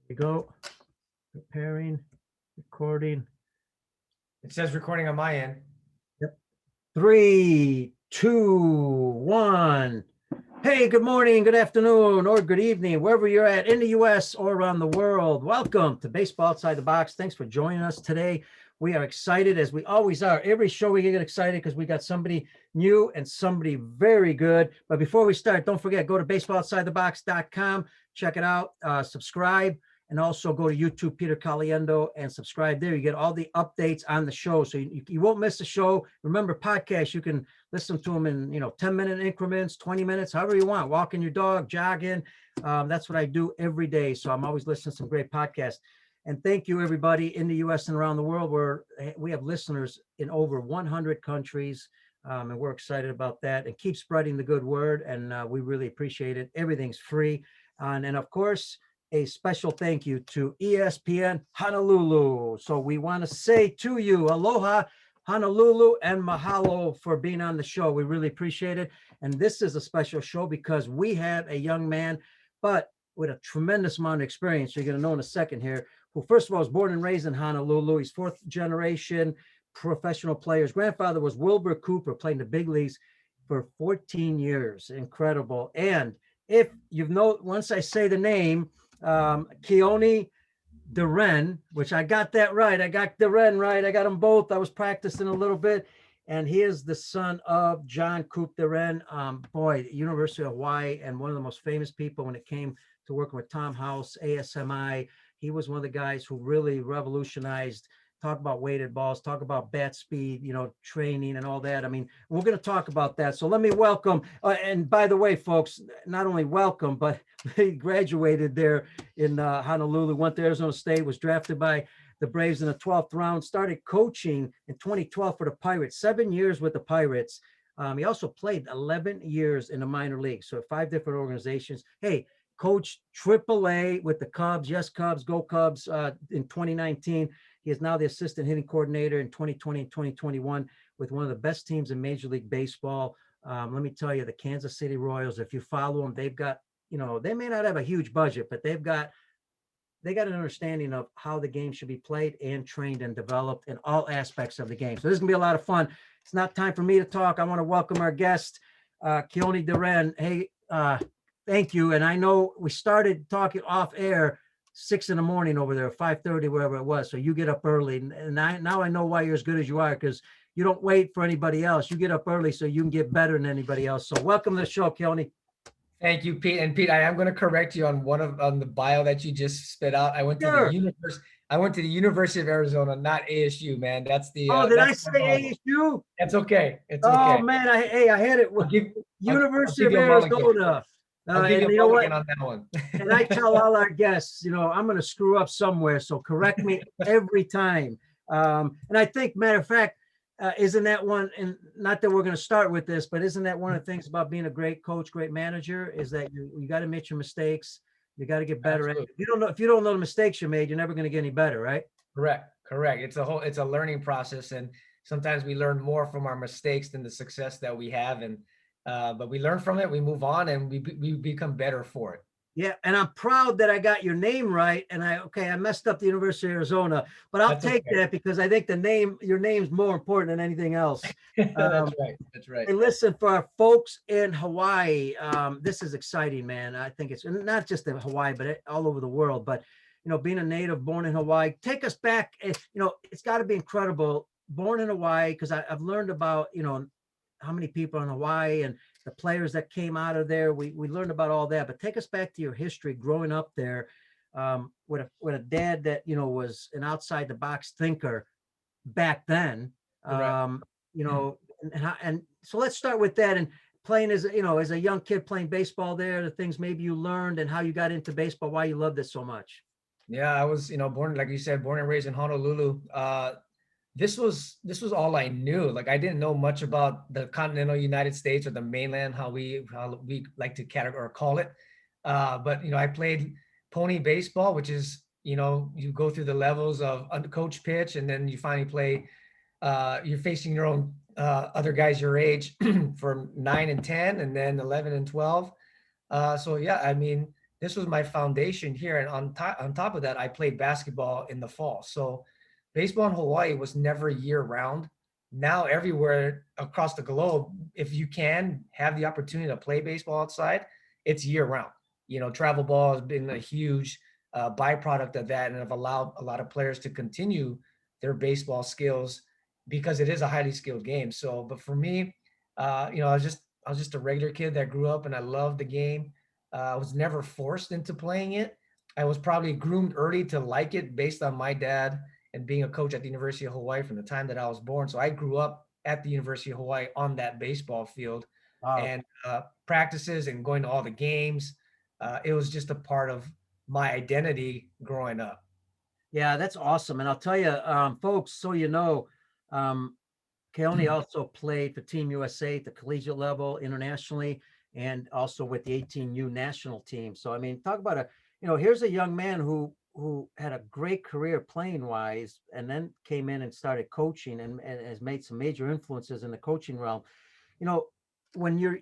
We go. Preparing, recording. It says recording on my end. Yep. 3, 2, 1. Hey, good morning, good afternoon, or good evening, wherever you're at in the U.S. or around the world. Welcome to Baseball Outside the Box. Thanks for joining us today. We are excited, as we always are. Every show we get excited because we got somebody new and somebody very good. But before we start, don't forget, go to baseballoutsidethebox.com, check it out, subscribe, and also go to YouTube, Peter Caliendo, and subscribe there. You get all the updates on the show, so you won't miss the show. Remember, podcasts, you can listen to them in 10-minute increments, 20 minutes, however you want. Walking your dog, jogging. That's what I do every day. So I'm always listening to some great podcasts. And thank you, everybody in the U.S. and around the world, where we have listeners in over 100 countries, and we're excited about that. And keep spreading the good word, and we really appreciate it. Everything's free. And of course, a special thank you to ESPN Honolulu. So we want to say to you, aloha, Honolulu, and mahalo for being on the show. We really appreciate it. And this is a special show because we have a young man, but with a tremendous amount of experience. You're going to know in a second here. Who, first of all, was born and raised in Honolulu. He's fourth generation professional player. His grandfather was Wilbur Cooper, playing the big leagues for 14 years. Incredible. And if you've once I say the name, Keoni DeRenne, which I got that right. I got DeRenne right. I got them both. I was practicing a little bit. And he is the son of John Coop DeRenne, University of Hawaii, and one of the most famous people when it came to working with Tom House, ASMI. He was one of the guys who really revolutionized, talk about weighted balls, talk about bat speed, training and all that. I mean, we're going to talk about that. So let me welcome, and by the way, folks, not only welcome, but he graduated there in Honolulu, went to Arizona State, was drafted by the Braves in the 12th round, started coaching in 2012 for the Pirates, 7 years with the Pirates. He also played 11 years in the minor leagues, so 5 different organizations. Hey, coached AAA with the Cubs. Yes, Cubs, go Cubs in 2019. He is now the assistant hitting coordinator in 2020 and 2021 with one of the best teams in Major League Baseball. Let me tell you, the Kansas City Royals, if you follow them, they've got, they may not have a huge budget, but they got an understanding of how the game should be played and trained and developed in all aspects of the game. So this is going to be a lot of fun. It's not time for me to talk. I want to welcome our guest, Keoni DeRenne. Hey, thank you. And I know we started talking off air 6 a.m. over there, 5:30, wherever it was. So you get up early. And now I know why you're as good as you are, because you don't wait for anybody else. You get up early so you can get better than anybody else. So welcome to the show, Keoni. Thank you, Pete. And Pete, I am going to correct you on on the bio that you just spit out. I went to the University of Arizona, not ASU, man. That's the. Did I say ASU? That's okay. It's okay. Oh man, I had it with University of Arizona. I'll give you a mulligan on that one. And I tell all our guests, I'm going to screw up somewhere, so correct me every time. And I think, matter of fact, isn't that one, and not that we're going to start with this, but isn't that one of the things about being a great coach, great manager, is that you got to admit your mistakes. You got to get better. If you don't know the mistakes you made, you're never going to get any better, right? Correct. It's a learning process, and sometimes we learn more from our mistakes than the success that we have. And but we learn from it, we move on, and we become better for it. Yeah, and I'm proud that I got your name right. And I messed up the University of Arizona, but I'll take that because I think your name's more important than anything else. That's right. And listen, for our folks in Hawaii, this is exciting, man. I think it's not just in Hawaii, but all over the world. But being a native, born in Hawaii, take us back. It's got to be incredible. Born in Hawaii, because I've learned about how many people in Hawaii and the players that came out of there. We learned about all that, but take us back to your history growing up there with a dad that, was an outside the box thinker back then. And so let's start with that, and playing as a young kid, playing baseball there, the things maybe you learned and how you got into baseball, why you loved it so much. Yeah, I was, born, like you said, born and raised in Honolulu. This was all I knew. Like, I didn't know much about the continental United States or the mainland, how we like to categorize or call it. But I played pony baseball, which is you go through the levels of coach pitch, and then you finally play. You're facing your own other guys your age for 9 and 10, and then 11 and 12. So yeah, I mean, this was my foundation here. And on top of that, I played basketball in the fall. So baseball in Hawaii was never year round. Now everywhere across the globe, if you can have the opportunity to play baseball outside, it's year round. You know, travel ball has been a huge byproduct of that, and have allowed a lot of players to continue their baseball skills because it is a highly skilled game. So, but for me, I was just a regular kid that grew up and I loved the game. I was never forced into playing it. I was probably groomed early to like it based on my dad and being a coach at the University of Hawaii from the time that I was born. So I grew up at the University of Hawaii on that baseball field, Wow. and practices and going to all the games. It was just a part of my identity growing up. Yeah, that's awesome. And I'll tell you, folks, so you know, um, Keoni also played for Team USA at the collegiate level internationally, and also with the 18U national team. So, I mean, talk about here's a young man who had a great career playing wise, and then came in and started coaching, and has made some major influences in the coaching realm. You know, when you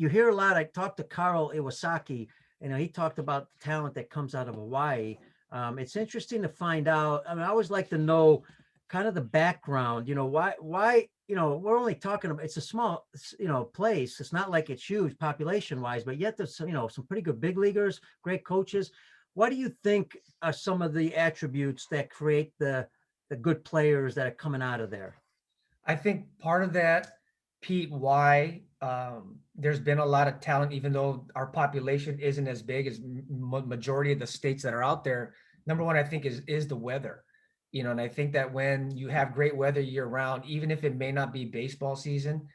hear a lot, I talked to Carl Iwasaki, he talked about the talent that comes out of Hawaii. It's interesting to find out. I mean, I always like to know kind of the background, why, we're only talking about, it's a small, place. It's not like it's huge population wise, but yet there's some pretty good big leaguers, great coaches. What do you think are some of the attributes that create the good players that are coming out of there? I think part of that, Pete, why there's been a lot of talent, even though our population isn't as big as majority of the states that are out there. Number one, I think is the weather, and I think that when you have great weather year round, even if it may not be baseball season,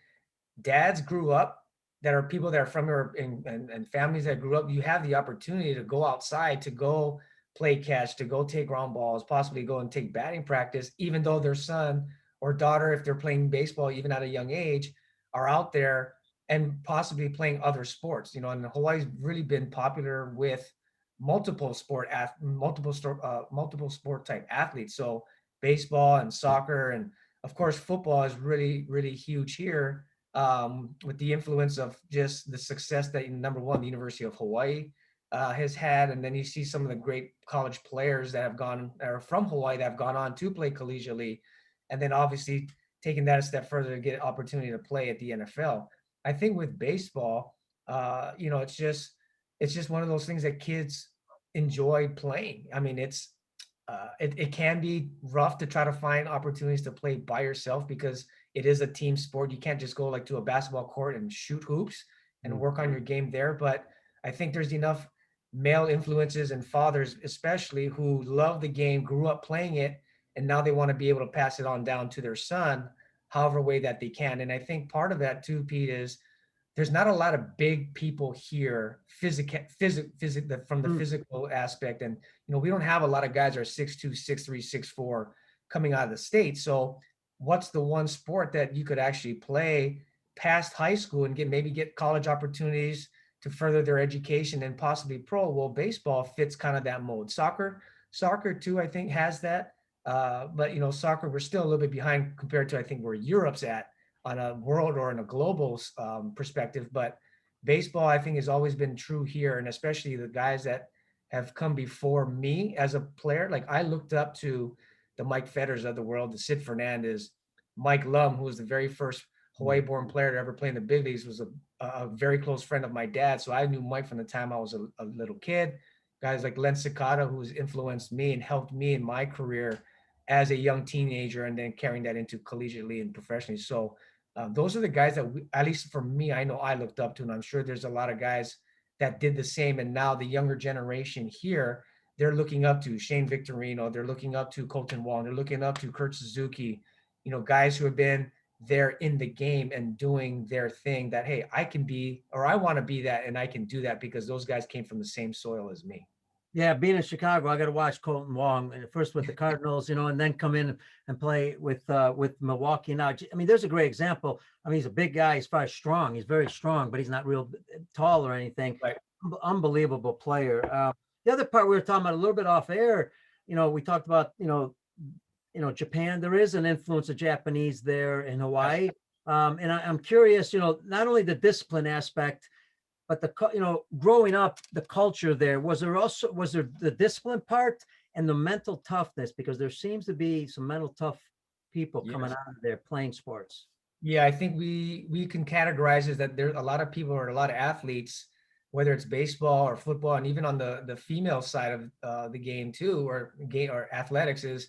dads grew up that are people that are from your and families that grew up, you have the opportunity to go outside, to go play catch, to go take ground balls, possibly go and take batting practice, even though their son or daughter, if they're playing baseball even at a young age, are out there and possibly playing other sports. And Hawaii's really been popular with multiple sport type athletes. So baseball and soccer, and of course football is really, really huge here, with the influence of just the success that, number one, the University of Hawaii has had. And then you see some of the great college players that have gone, or from Hawaii, that have gone on to play collegiately. And then obviously taking that a step further to get opportunity to play at the NFL. I think with baseball, it's just one of those things that kids enjoy playing. I mean, it can be rough to try to find opportunities to play by yourself because it is a team sport. You can't just go like to a basketball court and shoot hoops and work on your game there. But I think there's enough male influences and fathers, especially, who love the game, grew up playing it, and now they want to be able to pass it on down to their son, however way that they can. And I think part of that too, Pete, is there's not a lot of big people here, from the physical aspect. And, we don't have a lot of guys that are 6'2", 6'3", 6'4", coming out of the state. So what's the one sport that you could actually play past high school and maybe get college opportunities to further their education and possibly pro? Well, baseball fits kind of that mold. Soccer too, I think, has that. But soccer, we're still a little bit behind compared to, I think, where Europe's at on a world or in a global perspective. But baseball, I think, has always been true here, and especially the guys that have come before me as a player. Like, I looked up to the Mike Fetters of the world, the Sid Fernandez, Mike Lum, who was the very first Hawaii-born player to ever play in the big leagues, was a very close friend of my dad. So I knew Mike from the time I was a little kid. Guys like Len Cicada, who's influenced me and helped me in my career as a young teenager, and then carrying that into collegiately and professionally. So those are the guys that at least for me, I know I looked up to, and I'm sure there's a lot of guys that did the same. And now the younger generation here, they're looking up to Shane Victorino, they're looking up to Colton Wall, they're looking up to Kurt Suzuki, guys who have been there in the game and doing their thing, that, hey, I can be, or I want to be that, and I can do that because those guys came from the same soil as me. Yeah, being in Chicago, I got to watch Colton Wong, and first with the Cardinals, and then come in and play with Milwaukee. Now, I mean, there's a great example. I mean, he's a big guy as far as strong. He's very strong, but he's not real tall or anything. Right. Unbelievable player. The other part we were talking about a little bit off air, we talked about, Japan. There is an influence of Japanese there in Hawaii. And I'm curious, not only the discipline aspect, but growing up, the culture there, was there the discipline part and the mental toughness? Because there seems to be some mental tough people coming Yes. out of there playing sports. Yeah, I think we can categorize as that there a lot of people or a lot of athletes, whether it's baseball or football, and even on the female side of the game too, or athletics, is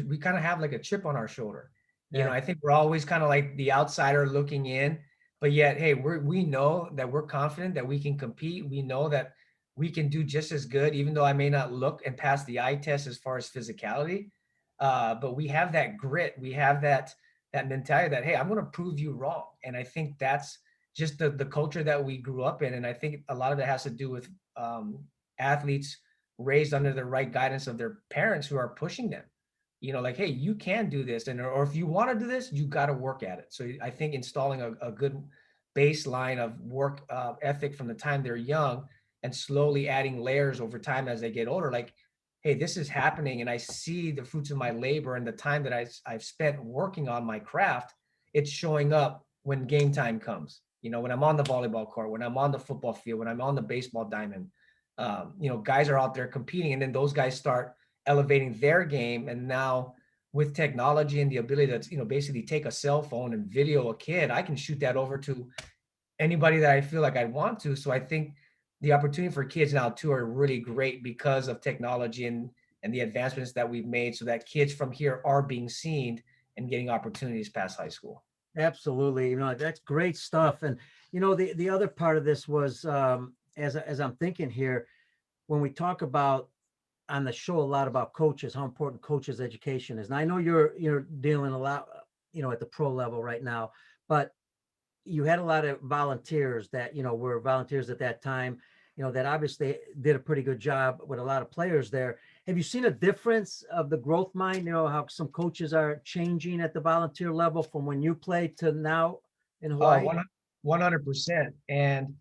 we kind of have like a chip on our shoulder. You know, Yeah. I think we're always kind of like the outsider looking in, but yet, hey, we know that we're confident that we can compete. We know that we can do just as good, even though I may not look and pass the eye test as far as physicality. But we have that grit. We have that mentality that, hey, I'm going to prove you wrong. And I think that's just the culture that we grew up in. And I think a lot of it has to do with athletes raised under the right guidance of their parents who are pushing them, you know, like, hey, you can do this. And, or if you want to do this, you got to work at it. So I think installing a good baseline of work ethic from the time they're young and slowly adding layers over time as they get older, like, hey, this is happening and I see the fruits of my labor and the time that I've spent working on my craft, it's showing up when game time comes. You know, when I'm on the volleyball court, when I'm on the football field, when I'm on the baseball diamond, you know, guys are out there competing, and then those guys start elevating their game. And now with technology and the ability to, you know, basically take a cell phone and video a kid, I can shoot that over to anybody that I feel like I want to. So I think the opportunity for kids now too are really great because of technology and the advancements that we've made, so that kids from here are being seen and getting opportunities past high school. Absolutely. That's great stuff. And, the other part of this was, as I'm thinking here, when we talk about on the show a lot about coaches, how important coaches education is. And I know you're dealing a lot, at the pro level right now, but you had a lot of volunteers that, were volunteers at that time, that obviously did a pretty good job with a lot of players there. Have you seen a difference of the growth mind, how some coaches are changing at the volunteer level from when you played to now in Hawaii? 100%. And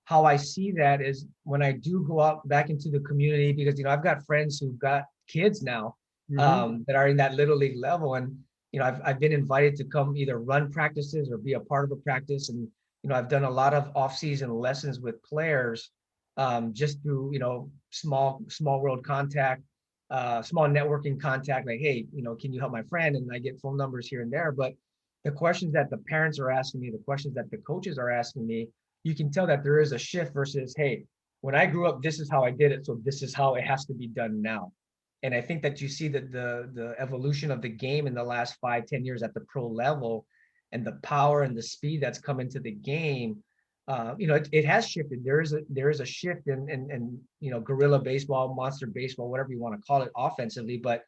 how I see that is when I do go out back into the community, because, I've got friends who've got kids now that are in that little league level. And, I've been invited to come either run practices or be a part of a practice. And, I've done a lot of off-season lessons with players just through, small world contact, small networking contact, like, hey, can you help my friend? And I get phone numbers here and there. But the questions that the parents are asking me, the questions that the coaches are asking me, you can tell that there is a shift versus, hey, when I grew up, this is how I did it, so this is how it has to be done now. And I think that you see that the evolution of the game in the last 5-10 years at the pro level, and the power and the speed that's come into the game, it has shifted. There is a shift in guerrilla baseball, monster baseball, whatever you want to call it, offensively. But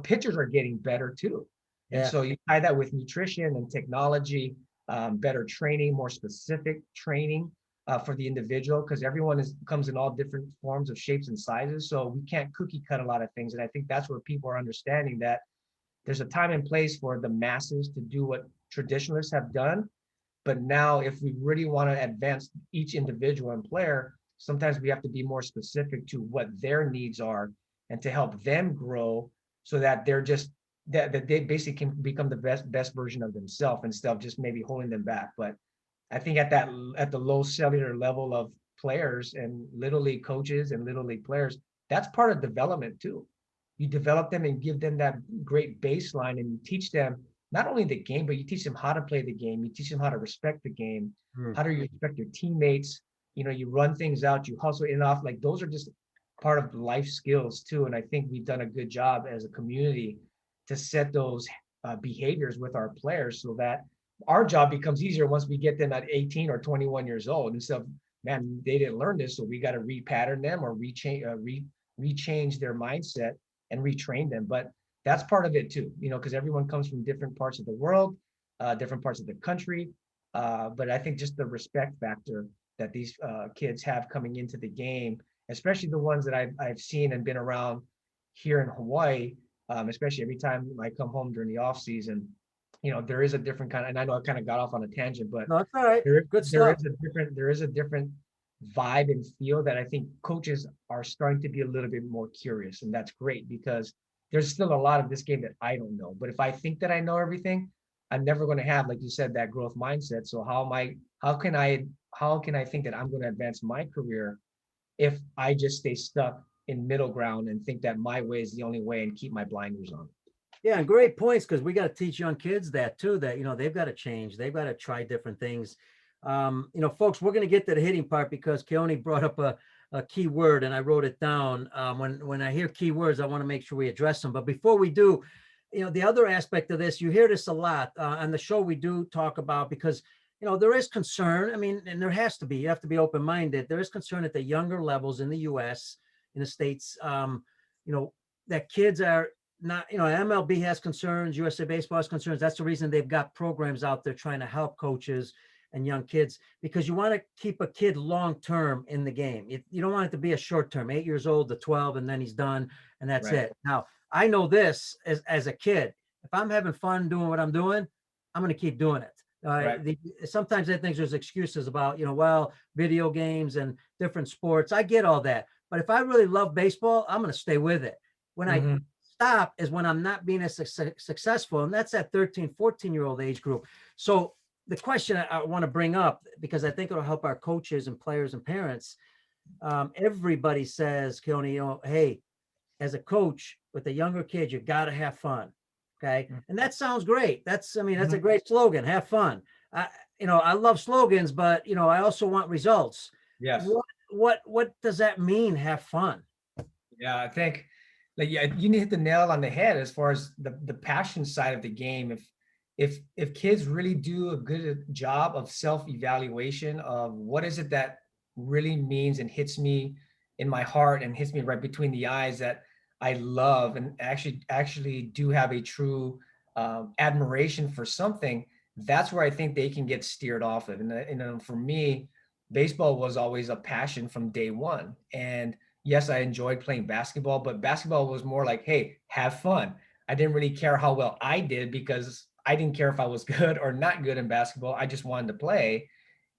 pitchers are getting better too. And so you tie that with nutrition and technology, better training, more specific training for the individual, because everyone comes in all different forms of shapes and sizes. So we can't cookie cut a lot of things. And I think that's where people are understanding that there's a time and place for the masses to do what traditionalists have done. But now, if we really want to advance each individual and player, sometimes we have to be more specific to what their needs are and to help them grow, so that they're just that they basically can become the best version of themselves, instead of just maybe holding them back. But I think at the low cellular level of players and little league coaches and little league players, that's part of development too. You develop them and give them that great baseline, and you teach them not only the game, but you teach them how to play the game. You teach them how to respect the game. How do you respect your teammates? You run things out, you hustle in and off. Like, those are just part of life skills too. And I think we've done a good job as a community to set those behaviors with our players, so that our job becomes easier once we get them at 18 or 21 years old. Instead of, man, they didn't learn this, so we got to repattern them or rechange their mindset and retrain them. But that's part of it too, because everyone comes from different parts of the world, different parts of the country. But I think just the respect factor that these kids have coming into the game, especially the ones that I've seen and been around here in Hawaii, especially every time I come home during the off season, there is a different kind of, and I know I kind of got off on a tangent, but no, that's all right. Good there stuff. is a different vibe and feel that I think coaches are starting to be a little bit more curious. And that's great, because there's still a lot of this game that I don't know. But if I think that I know everything, I'm never going to have, like you said, that growth mindset. So how can I how can I think that I'm going to advance my career if I just stay stuck in middle ground and think that my way is the only way and keep my blinders on? Yeah, and great points, because we got to teach young kids that too, that, they've got to change. They've got to try different things. Folks, we're going to get to the hitting part because Keoni brought up a key word and I wrote it down. When I hear key words, I want to make sure we address them. But before we do, the other aspect of this, you hear this a lot on the show. We do talk about, because, there is concern. I mean, and there has to be, you have to be open-minded. There is concern at the younger levels in the US, in the States, that kids are not, MLB has concerns, USA Baseball has concerns. That's the reason they've got programs out there trying to help coaches and young kids, because you want to keep a kid long-term in the game. You don't want it to be a short-term, 8 years old to 12, and then he's done, and that's Right. it. Now, I know this as a kid, if I'm having fun doing what I'm doing, I'm going to keep doing it. Right. Sometimes I think there's excuses about, well, video games and different sports. I get all that. But if I really love baseball, I'm going to stay with it. When I Mm-hmm. stop is when I'm not being as successful. And that's that 13, 14-year-old age group. So the question I want to bring up, because I think it'll help our coaches and players and parents. Everybody says, Keoni, hey, as a coach with a younger kid, you got to have fun. Okay. And that sounds great. That's a great slogan. Have fun. I love slogans, but I also want results. Yes. What does that mean? Have fun. Yeah, I think like yeah, you hit the nail on the head as far as the passion side of the game. If kids really do a good job of self-evaluation of what is it that really means and hits me in my heart and hits me right between the eyes, that I love and actually do have a true admiration for something, that's where I think they can get steered off of. And for me, baseball was always a passion from day one. And yes, I enjoyed playing basketball, but basketball was more like, hey, have fun. I didn't really care how well I did because I didn't care if I was good or not good in basketball. I just wanted to play.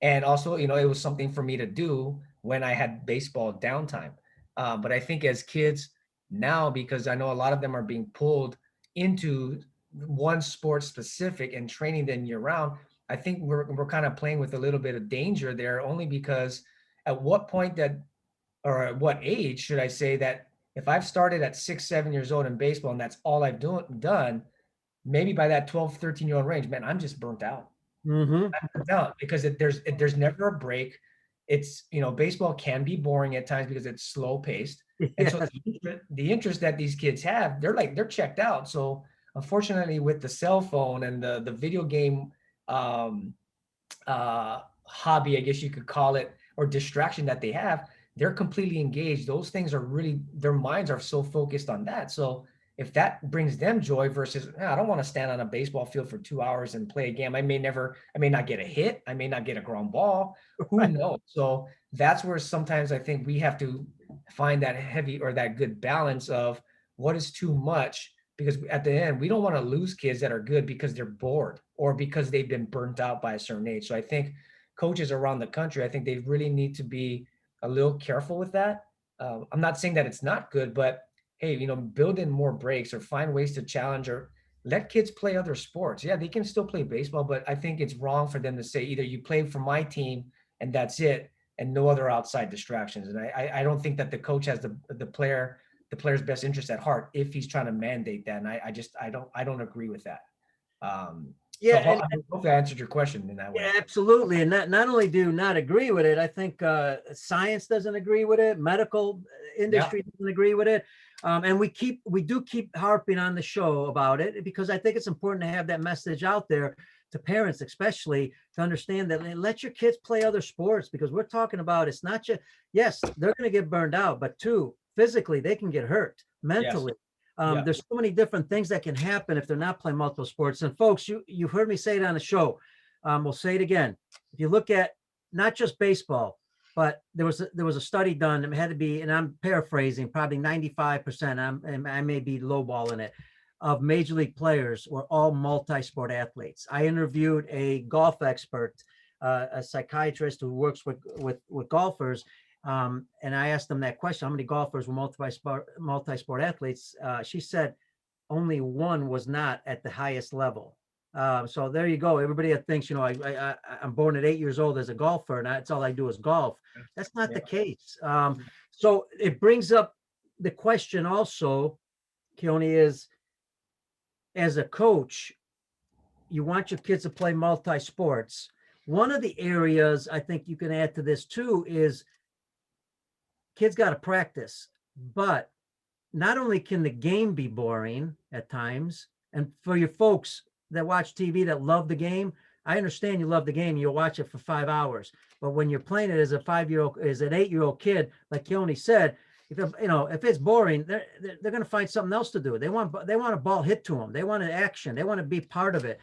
And also, it was something for me to do when I had baseball downtime. But I think as kids now, because I know a lot of them are being pulled into one sport specific and training them year round, I think we're kind of playing with a little bit of danger there, only because at what point that, or at what age should I say, that if I've started at 6, 7 years old in baseball and that's all I've done, maybe by that 12, 13-year-old range, man, I'm just burnt out. Mm-hmm. I'm burnt out because there's never a break. It's, baseball can be boring at times because it's slow paced. And so Yes. the interest that these kids have, they're checked out. So unfortunately with the cell phone and the video game um, hobby, I guess you could call it, or distraction that they have, they're completely engaged. Those things are really, their minds are so focused on that. So if that brings them joy versus, I don't want to stand on a baseball field for 2 hours and play a game. I may not get a hit. I may not get a ground ball. Who knows? So that's where sometimes I think we have to find that heavy or that good balance of what is too much, because at the end, we don't want to lose kids that are good because they're bored or because they've been burnt out by a certain age. So I think coaches around the country, I think they really need to be a little careful with that. I'm not saying that it's not good, but hey, build in more breaks or find ways to challenge or let kids play other sports. Yeah, they can still play baseball, but I think it's wrong for them to say either you play for my team and that's it, and no other outside distractions. And I don't think that the coach has the player's best interest at heart if he's trying to mandate that. And I don't agree with that. So Yeah, and hopefully I answered your question in that way. yeah, absolutely. And not only do not agree with it, I think science doesn't agree with it. Medical industry doesn't agree with it. And we do keep harping on the show about it because I think it's important to have that message out there to parents, especially, to understand that let your kids play other sports, because we're talking about, it's not just, yes, they're going to get burned out, but two, physically, they can get hurt, Yes. mentally. There's so many different things that can happen if they're not playing multiple sports. And folks, you've heard me say it on the show. We'll say it again. If you look at not just baseball, but there was a study done. It had to be, and I'm paraphrasing, probably 95%. I may be lowballing it. Of major league players were all multi-sport athletes. I interviewed a golf expert, a psychiatrist who works with golfers. And I asked them that question: how many golfers were multi-sport athletes? She said only one was not at the highest level. So there you go. Everybody that thinks, I'm born at 8 years old as a golfer, and that's all I do is golf. That's not the case. So it brings up the question also, Keoni, is as a coach, you want your kids to play multi-sports. One of the areas I think you can add to this too is kids got to practice, but not only can the game be boring at times, and for your folks that watch TV that love the game, I understand you love the game, you'll watch it for 5 hours. But when you're playing it as a 5-year-old, as an 8-year-old kid, like Keoni said, if it's boring, they're going to find something else to do. They want a ball hit to them. They want an action. They want to be part of it.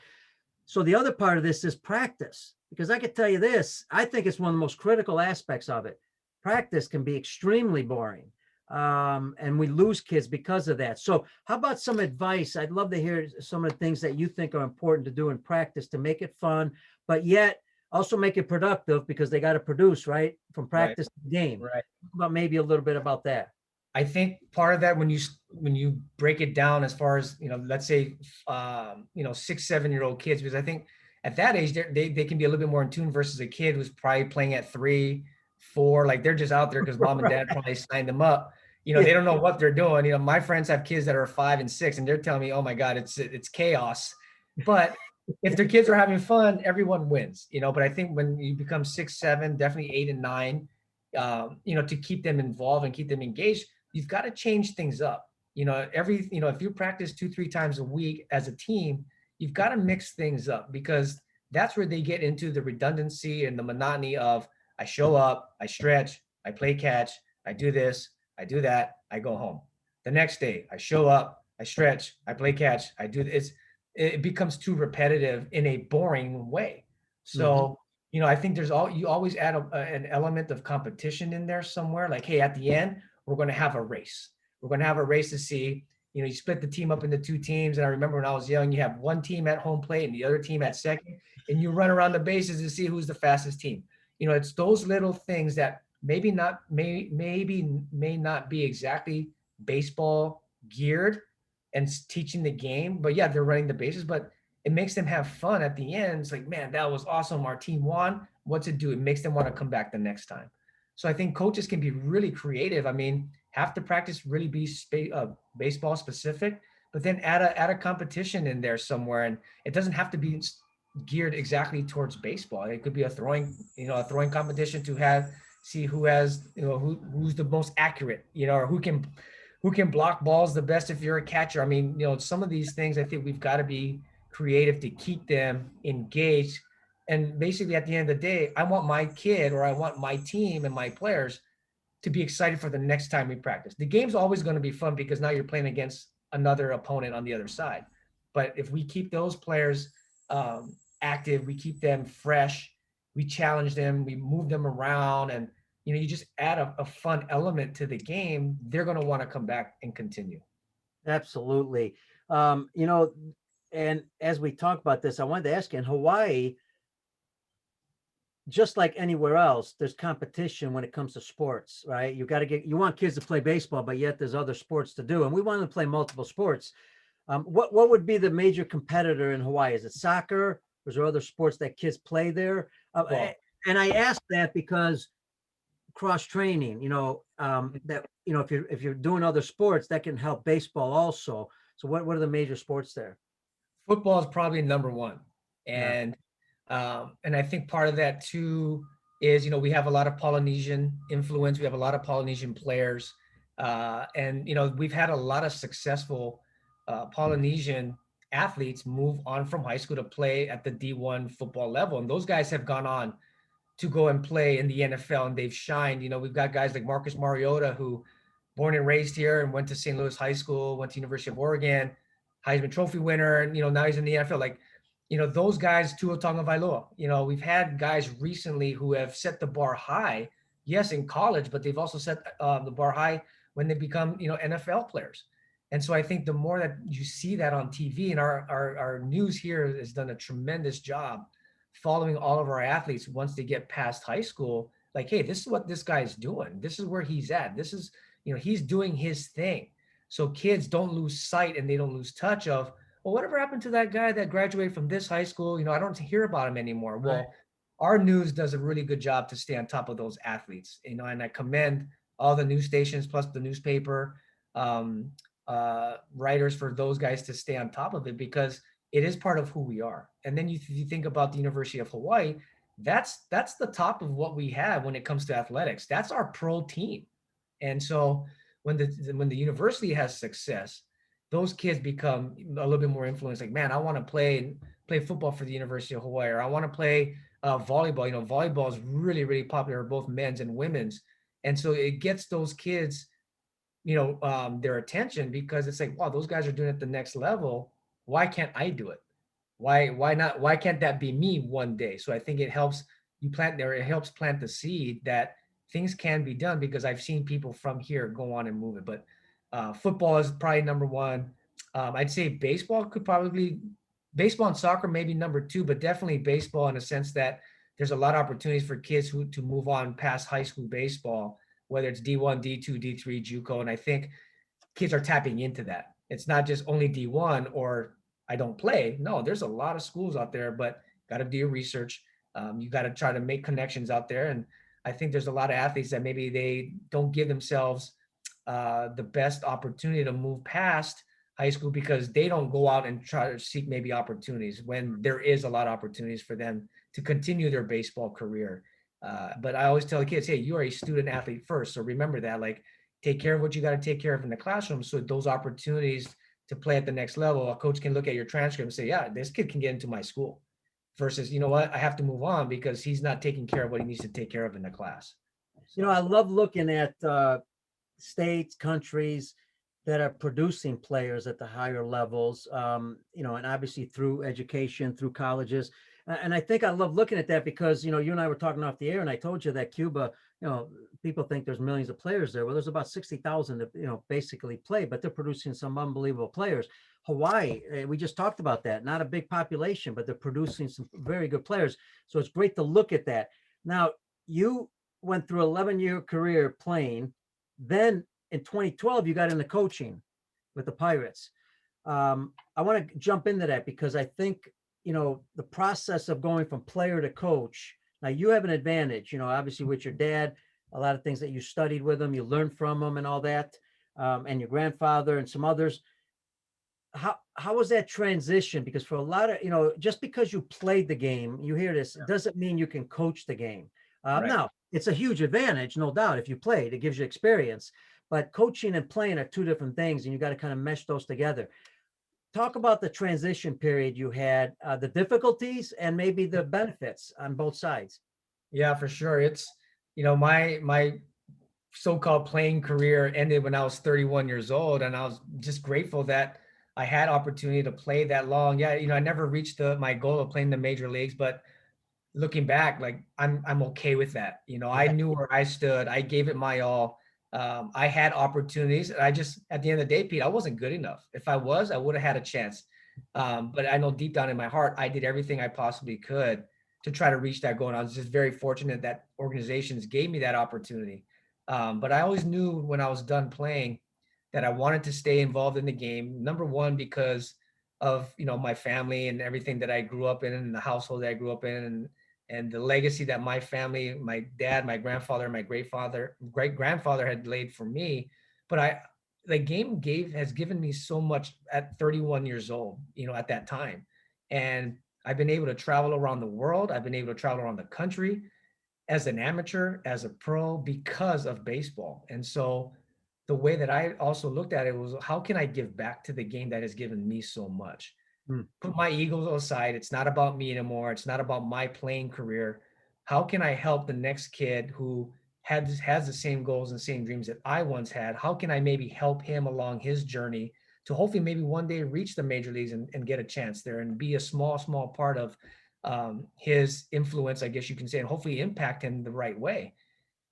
So the other part of this is practice, because I could tell you this, I think it's one of the most critical aspects of it. Practice can be extremely boring. And we lose kids because of that. So how about some advice? I'd love to hear some of the things that you think are important to do in practice to make it fun, but yet also make it productive, because they got to produce, right? From practice to game. Right. But maybe a little bit about that. I think part of that, when you break it down as far as, let's say, 6-7-year-old kids, because I think at that age, they can be a little bit more in tune versus a kid who's probably playing at 3, 4, like they're just out there because mom and dad probably signed them up. They don't know what they're doing. My friends have kids that are 5 and 6, and they're telling me, oh my God, it's chaos. But if their kids are having fun, everyone wins, but I think when you become 6, 7, definitely 8 and 9, to keep them involved and keep them engaged, you've got to change things up. If you practice 2-3 times a week as a team, you've got to mix things up, because that's where they get into the redundancy and the monotony of, I show up, I stretch, I play catch, I do this, I do that, I go home. The next day, I show up, I stretch, I play catch, I do this. It becomes too repetitive in a boring way. So, I think you always add an element of competition in there somewhere. Like, hey, at the end, we're going to have a race. We're going to have a race to see, you split the team up into 2 teams. And I remember when I was young, you have one team at home plate and the other team at second, and you run around the bases to see who's the fastest team. It's those little things that may not be exactly baseball geared and teaching the game, but yeah, they're running the bases, but it makes them have fun at the end. It's like, man, that was awesome. Our team won. What's it do? It makes them want to come back the next time. So I think coaches can be really creative. I mean, have to practice really be baseball specific, but then add a competition in there somewhere. And it doesn't have to be geared exactly towards baseball. It could be a throwing competition to see who has, who's the most accurate, or who can block balls the best if you're a catcher. I mean, some of these things, I think we've got to be creative to keep them engaged. And basically at the end of the day, I want my kid, or I want my team and my players to be excited for the next time we practice. The game's always going to be fun because now you're playing against another opponent on the other side. But if we keep those players active, we keep them fresh, we challenge them, we move them around, and you just add a fun element to the game, they're going to want to come back and continue. Absolutely. And as we talk about this, I wanted to ask you, in Hawaii, just like anywhere else, there's competition when it comes to sports, right? You want kids to play baseball, but yet there's other sports to do. And we want them to play multiple sports. What would be the major competitor in Hawaii? Is it soccer? Or is there other sports that kids play there? And I ask that because cross training, that, if you're doing other sports, that can help baseball also. So what are the major sports there? Football is probably number one. And I think part of that too is, we have a lot of Polynesian influence. We have a lot of Polynesian players. And we've had a lot of successful Polynesian athletes move on from high school to play at the D1 football level. And those guys have gone on to go and play in the NFL, and they've shined. We've got guys like Marcus Mariota, who born and raised here and went to St. Louis High School, went to University of Oregon, Heisman Trophy winner. And, now he's in the NFL. Like, those guys, Tua Tagovailoa, we've had guys recently who have set the bar high, yes, in college, but they've also set the bar high when they become, NFL players. And so I think the more that you see that on TV, and our news here has done a tremendous job following all of our athletes once they get past high school, like, hey, this is what this guy's doing. This is where he's at. This is, he's doing his thing. So kids don't lose sight and they don't lose touch of, well, whatever happened to that guy that graduated from this high school? I don't hear about him anymore. Right. Well, our news does a really good job to stay on top of those athletes, and I commend all the news stations plus the newspaper um, writers for those guys to stay on top of it, because it is part of who we are. And then you think about the University of Hawaii, that's the top of what we have when it comes to athletics. That's our pro team. And so when the university has success, those kids become a little bit more influenced. Like, man, I want to play football for the University of Hawaii, or I want to play volleyball. Volleyball is really, really popular, both men's and women's. And so it gets those kids, their attention, because it's like, wow, those guys are doing it at the next level. Why can't I do it? Why not? Why can't that be me one day? So I think it helps it helps plant the seed that things can be done, because I've seen people from here go on and move it. But football is probably number one. I'd say baseball and soccer maybe number two, but definitely baseball, in a sense that there's a lot of opportunities for kids to move on past high school baseball, whether it's D1, D2, D3, JUCO. And I think kids are tapping into that. It's not just only D1 or I don't play. No, there's a lot of schools out there, but got to do your research. You got to try to make connections out there. And I think there's a lot of athletes that maybe they don't give themselves the best opportunity to move past high school, because they don't go out and try to seek maybe opportunities when there is a lot of opportunities for them to continue their baseball career. But I always tell the kids, hey, you are a student athlete first. So remember that, like, take care of what you got to take care of in the classroom. So those opportunities to play at the next level, a coach can look at your transcript and say, yeah, this kid can get into my school, versus, you know what, I have to move on because he's not taking care of what he needs to take care of in the class. I love looking at states, countries that are producing players at the higher levels, and obviously through education, through colleges. And I think I love looking at that because, you and I were talking off the air, and I told you that Cuba, people think there's millions of players there. Well, there's about 60,000 that, basically play, but they're producing some unbelievable players. Hawaii, we just talked about that. Not a big population, but they're producing some very good players. So it's great to look at that. Now, you went through 11-year career playing. Then in 2012, you got into coaching with the Pirates. I want to jump into that because I think, the process of going from player to coach. Now you have an advantage, obviously with your dad, a lot of things that you studied with him, you learned from him and all that, and your grandfather and some others. How was that transition? Because for a lot of, just because you played the game, you hear this, doesn't mean you can coach the game. Right. Now, it's a huge advantage, no doubt. If you played, it gives you experience. But coaching and playing are two different things, and you got to kind of mesh those together. Talk about the transition period you had, the difficulties and maybe the benefits on both sides. Yeah, for sure. It's, my so-called playing career ended when I was 31 years old, and I was just grateful that I had opportunity to play that long. Yeah, I never reached my goal of playing the major leagues, but looking back, like I'm okay with that. I knew where I stood. I gave it my all. I had opportunities. I just, at the end of the day, Pete, I wasn't good enough. If I was, I would have had a chance. But I know deep down in my heart, I did everything I possibly could to try to reach that goal. And I was just very fortunate that organizations gave me that opportunity. But I always knew when I was done playing that I wanted to stay involved in the game. Number one, because of, my family and everything that I grew up in, and the household that I grew up in, and the legacy that my family, my dad, my grandfather, my great grandfather had laid for me. But the game has given me so much at 31 years old, at that time. And I've been able to travel around the world. I've been able to travel around the country as an amateur, as a pro, because of baseball. And so the way that I also looked at it was, how can I give back to the game that has given me so much? Put my egos aside. It's not about me anymore. It's not about my playing career. How can I help the next kid who has the same goals and same dreams that I once had? How can I maybe help him along his journey to hopefully maybe one day reach the major leagues and get a chance there and be a small part of his influence, I guess you can say, and hopefully impact him the right way.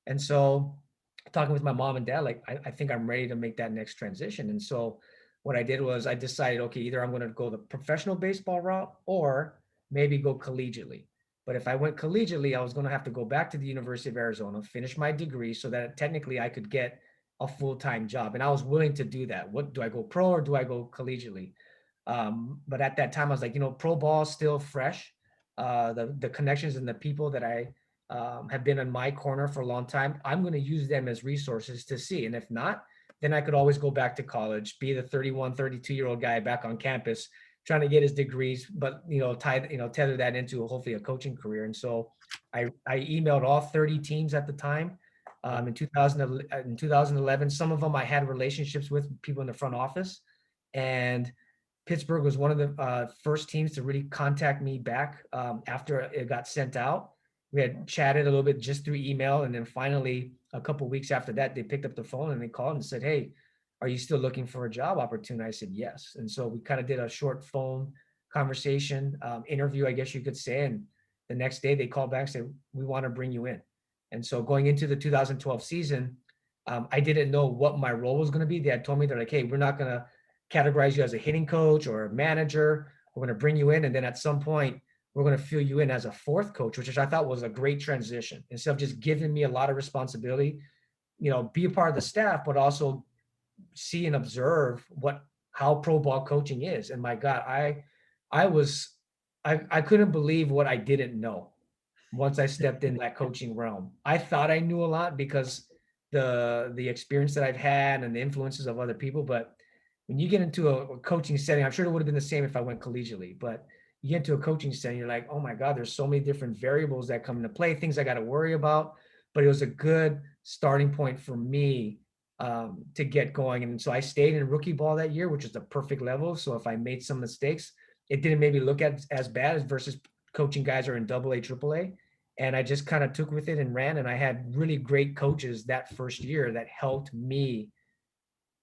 And so talking with my mom and dad, like, I think I'm ready to make that next transition. And so what I did was I decided, okay, either I'm going to go the professional baseball route or maybe go collegiately. But if I went collegiately, I was going to have to go back to the University of Arizona, finish my degree so that technically I could get a full-time job. And I was willing to do that. What do I go pro or do I go collegiately? But at that time, I was like, pro ball is still fresh. The connections and the people that I have been in my corner for a long time, I'm going to use them as resources to see. And if not, then I could always go back to college, be the 31, 32-year-old guy back on campus trying to get his degrees, but tether that into hopefully a coaching career. And so I emailed all 30 teams at the time in 2011. Some of them I had relationships with people in the front office, and Pittsburgh was one of the first teams to really contact me back after it got sent out. We had chatted a little bit just through email, and then finally, a couple of weeks after that, they picked up the phone and they called and said, "Hey, are you still looking for a job opportunity?" I said, "Yes." And so we kind of did a short phone conversation, interview, I guess you could say. And the next day they called back and said, "We want to bring you in." And so going into the 2012 season, I didn't know what my role was going to be. They had told me, they're like, "Hey, we're not going to categorize you as a hitting coach or a manager. We're going to bring you in. And then at some point, we're going to fill you in as a fourth coach," which I thought was a great transition. Instead of just giving me a lot of responsibility, be a part of the staff, but also see and observe how pro ball coaching is. And my God, I couldn't believe what I didn't know once I stepped in that coaching realm. I thought I knew a lot because the experience that I've had and the influences of other people, but when you get into a coaching setting, I'm sure it would have been the same if I went collegiately, but you get into a coaching setting, you're like, oh my God, there's so many different variables that come into play, things I got to worry about. But it was a good starting point for me to get going. And so I stayed in rookie ball that year, which is the perfect level. So if I made some mistakes, it didn't maybe look as bad as versus coaching guys who are in AA, AAA. And I just kind of took with it and ran. And I had really great coaches that first year that helped me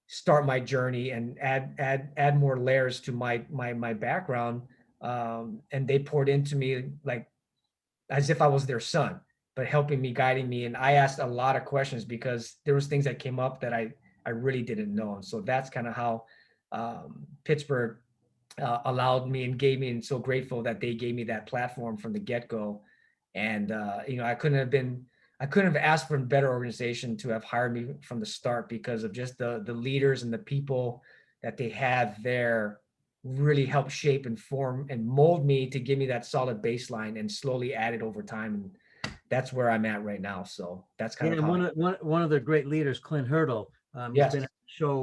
start my journey and add more layers to my background. And they poured into me like as if I was their son, but helping me, guiding me. And I asked a lot of questions because there was things that came up that I really didn't know. And so that's kind of how Pittsburgh allowed me and gave me, and so grateful that they gave me that platform from the get-go. And I couldn't have asked for a better organization to have hired me from the start because of just the leaders and the people that they had there really helped shape and form and mold me to give me that solid baseline and slowly add it over time. And that's where I'm at right now. So that's kind of how one of the great leaders, Clint Hurdle. Yes.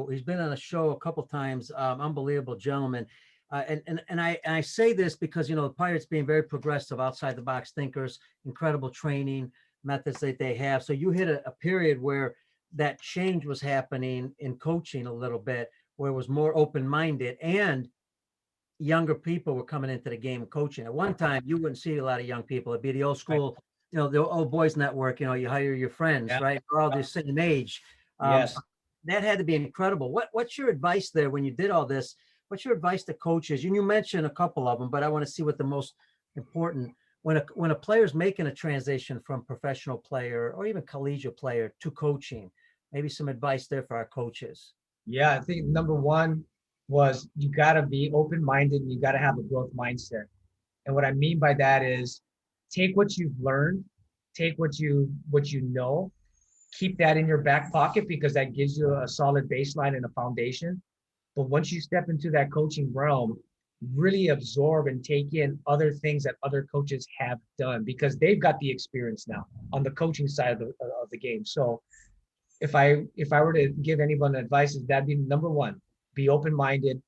He's been on a show a couple times. Unbelievable gentleman. And I say this because, the Pirates being very progressive, outside the box thinkers, incredible training methods that they have. So you hit a period where that change was happening in coaching a little bit, where it was more open-minded and younger people were coming into the game and coaching. At one time, you wouldn't see a lot of young people. It'd be the old school, the old boys network, you hire your friends, right? We're all the same age. Yes. That had to be incredible. What's your advice there when you did all this? What's your advice to coaches? You mentioned a couple of them, but I want to see what the most important, when a player's making a transition from professional player or even collegiate player to coaching, maybe some advice there for our coaches. Yeah, I think number one was you got to be open-minded and you got to have a growth mindset. And what I mean by that is take what you've learned, take what you know, keep that in your back pocket because that gives you a solid baseline and a foundation. But once you step into that coaching realm, really absorb and take in other things that other coaches have done because they've got the experience now on the coaching side of the game. So if I were to give anyone advice, that'd be number one, be open-minded,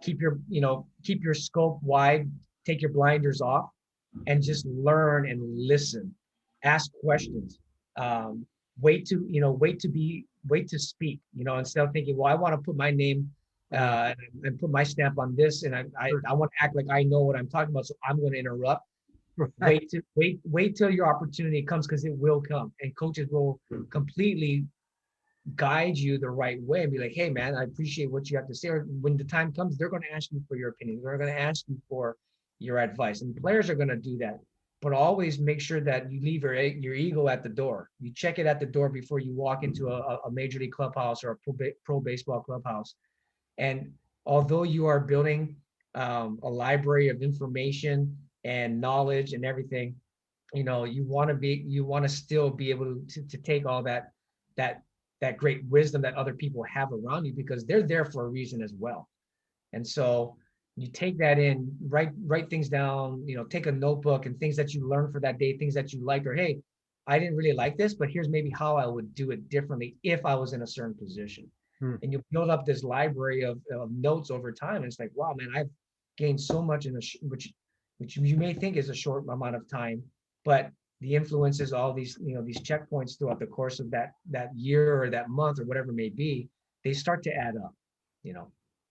keep your scope wide, take your blinders off, and just learn and listen, ask questions, wait to speak, instead of thinking, well, I want to put my name and put my stamp on this, and I want to act like I know what I'm talking about, so I'm going to interrupt. Right. Wait till your opportunity comes because it will come, and coaches will completely guide you the right way and be like, hey man, I appreciate what you have to say. Or when the time comes, they're going to ask you for your opinion. They're going to ask you for your advice, and players are going to do that. But always make sure that you leave your ego at the door. You check it at the door before you walk into a major league clubhouse or a pro baseball clubhouse. And although you are building a library of information and knowledge and everything, you want to still be able to take all that great wisdom that other people have around you because they're there for a reason as well. And so You take that in, write things down, take a notebook and things that you learned for that day, things that you liked, or hey, I didn't really like this, but here's maybe how I would do it differently if I was in a certain position. And you build up this library of notes over time. And it's like, wow, man, I've gained so much in which you may think is a short amount of time, but the influences, all these, these checkpoints throughout the course of that year or that month or whatever it may be, they start to add up,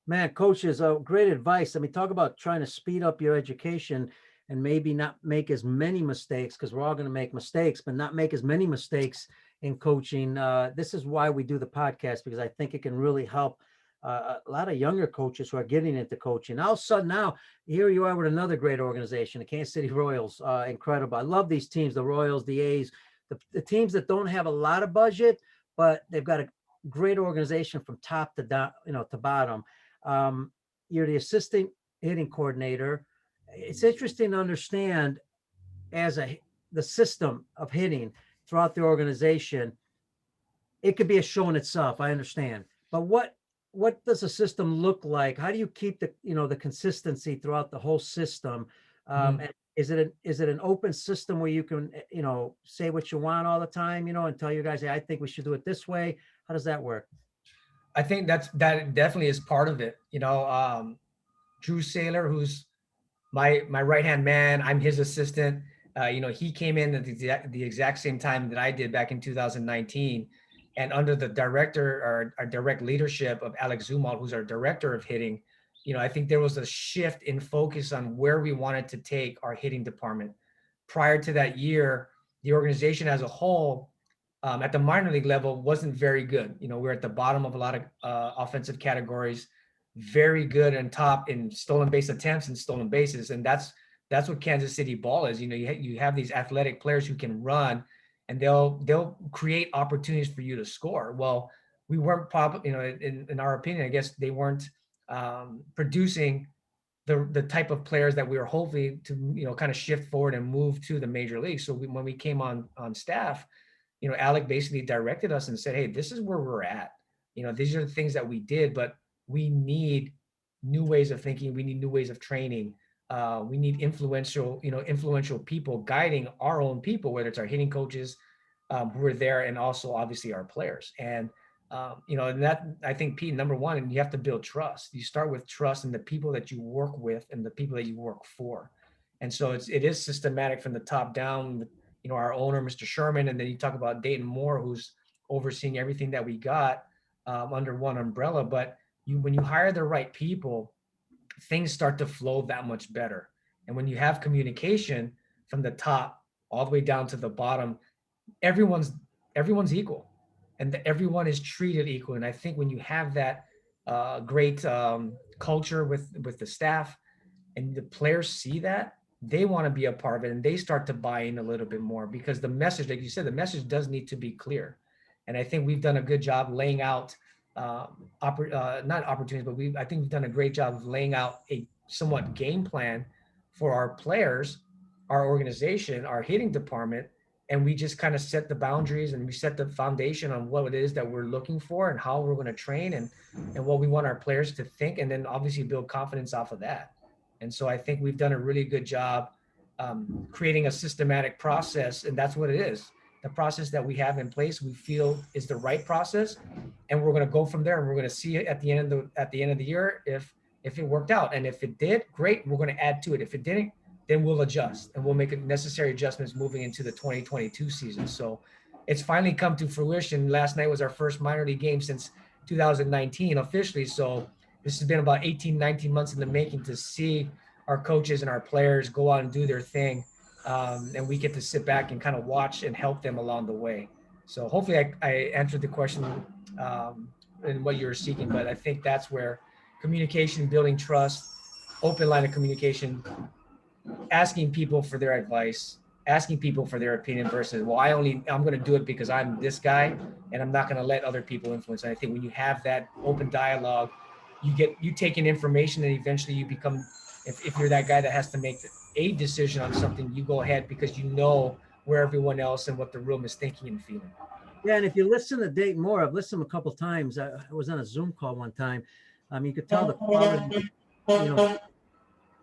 Man, coaches, great advice. I mean, talk about trying to speed up your education and maybe not make as many mistakes, because we're all going to make mistakes, but not make as many mistakes in coaching. This is why we do the podcast, because I think it can really help a lot of younger coaches who are getting into coaching. All of a sudden now, here you are with another great organization, the Kansas City Royals. Incredible. I love these teams, the Royals, the A's, the teams that don't have a lot of budget, but they've got a great organization from top to down, to bottom. You're the assistant hitting coordinator. It's interesting to understand the system of hitting throughout the organization. It could be a show in itself, I understand, but what does a system look like? How do you keep the consistency throughout the whole system? And is it an open system where you can say what you want all the time, and tell your guys, hey, I think we should do it this way? How does that work? I think that definitely is part of it. Drew Saylor, who's my right-hand man, I'm his assistant. He came in at the exact same time that I did back in 2019. And under the director or our direct leadership of Alex Zumwalt, who's our director of hitting, I think there was a shift in focus on where we wanted to take our hitting department. Prior to that year, the organization as a whole, at the minor league level, wasn't very good. We're at the bottom of a lot of offensive categories, very good and top in stolen base attempts and stolen bases. And that's what Kansas City ball is. You have these athletic players who can run, and they'll create opportunities for you to score. Well, we weren't in our opinion, I guess they weren't producing the type of players that we were hoping to, kind of shift forward and move to the major league. So when we came on staff, Alec basically directed us and said, hey, this is where we're at. These are the things that we did, but we need new ways of thinking. We need new ways of training. We need influential people guiding our own people, whether it's our hitting coaches who are there, and also obviously our players. And, and that, I think, Pete, number one, and you have to build trust. You start with trust in the people that you work with and the people that you work for. And so it is systematic from the top down, our owner, Mr. Sherman, and then you talk about Dayton Moore, who's overseeing everything that we got under one umbrella. But when you hire the right people, things start to flow that much better. And when you have communication from the top all the way down to the bottom, everyone's equal, and everyone is treated equal. And I think when you have that great culture with the staff, and the players see that, they want to be a part of it, and they start to buy in a little bit more, because the message, like you said, the message does need to be clear. And I think we've done a good job laying out not opportunities, but I think we've done a great job of laying out a somewhat game plan for our players, our organization, our hitting department. And we just kind of set the boundaries, and we set the foundation on what it is that we're looking for and how we're going to train, and what we want our players to think, and then obviously build confidence off of that. And so I think we've done a really good job creating a systematic process, and that's what it is. The process that we have in place, we feel is the right process, and we're going to go from there. And we're going to see at the end of the year if it worked out, and if it did, great. We're going to add to it. If it didn't, then we'll adjust, and we'll make necessary adjustments moving into the 2022 season. So it's finally come to fruition. Last night was our first minor league game since 2019 officially. So this has been about 18, 19 months in the making to see our coaches and our players go out and do their thing. And we get to sit back and kind of watch and help them along the way. So hopefully I answered the question and what you were seeking, but I think that's where communication, building trust, open line of communication, asking people for their advice, asking people for their opinion versus, well, I'm going to do it because I'm this guy and I'm not going to let other people influence. And I think when you have that open dialogue, you take in information, and eventually you become, if you're that guy that has to make a decision on something, you go ahead because you know where everyone else and what the room is thinking and feeling. Yeah, and if you listen to Dayton Moore, I've listened to him a couple of times. I was on a Zoom call one time. You could tell the quality,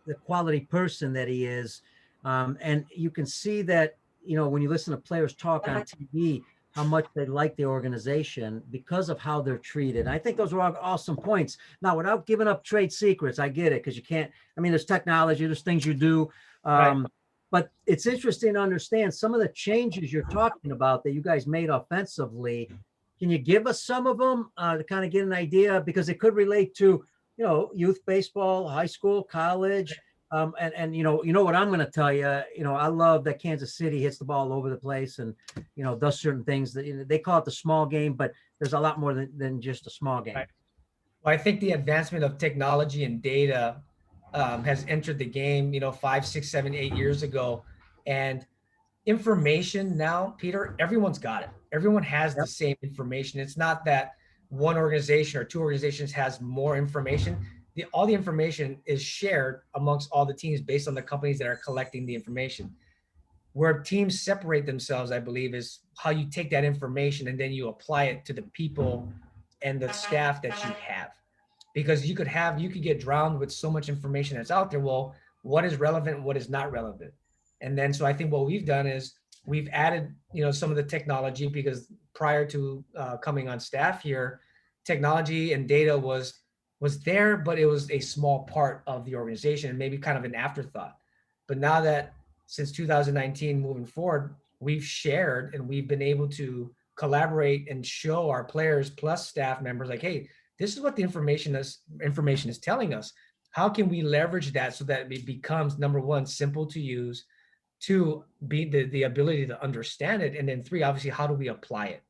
the quality person that he is. And you can see that, when you listen to players talk on TV, how much they like the organization because of how they're treated. I think those are all awesome points. Now, without giving up trade secrets, I get it, because you can't, there's technology, there's things you do. Right. But it's interesting to understand some of the changes you're talking about that you guys made offensively. Can you give us some of them to kind of get an idea? Because it could relate to, youth baseball, high school, college. And what I'm going to tell you, I love that Kansas City hits the ball all over the place and, does certain things that they call it the small game, but there's a lot more than just a small game. Right. Well, I think the advancement of technology and data has entered the game, 5, 6, 7, 8 years ago. And information now, Peter, everyone's got it. Everyone has the same information. It's not that one organization or two organizations has more information. All the information is shared amongst all the teams based on the companies that are collecting the information. Where teams separate themselves, I believe, is how you take that information and then you apply it to the people and the staff that you have. Because you could get drowned with so much information that's out there. Well, what is relevant, what is not relevant? And then, so I think what we've done is we've added, some of the technology, because prior to coming on staff here, technology and data was there, but it was a small part of the organization and maybe kind of an afterthought. But now that since 2019 moving forward, we've shared and we've been able to collaborate and show our players plus staff members like, hey, this is what the information is telling us. How can we leverage that so that it becomes, number one, simple to use, two, be the ability to understand it, and then three, obviously, how do we apply it?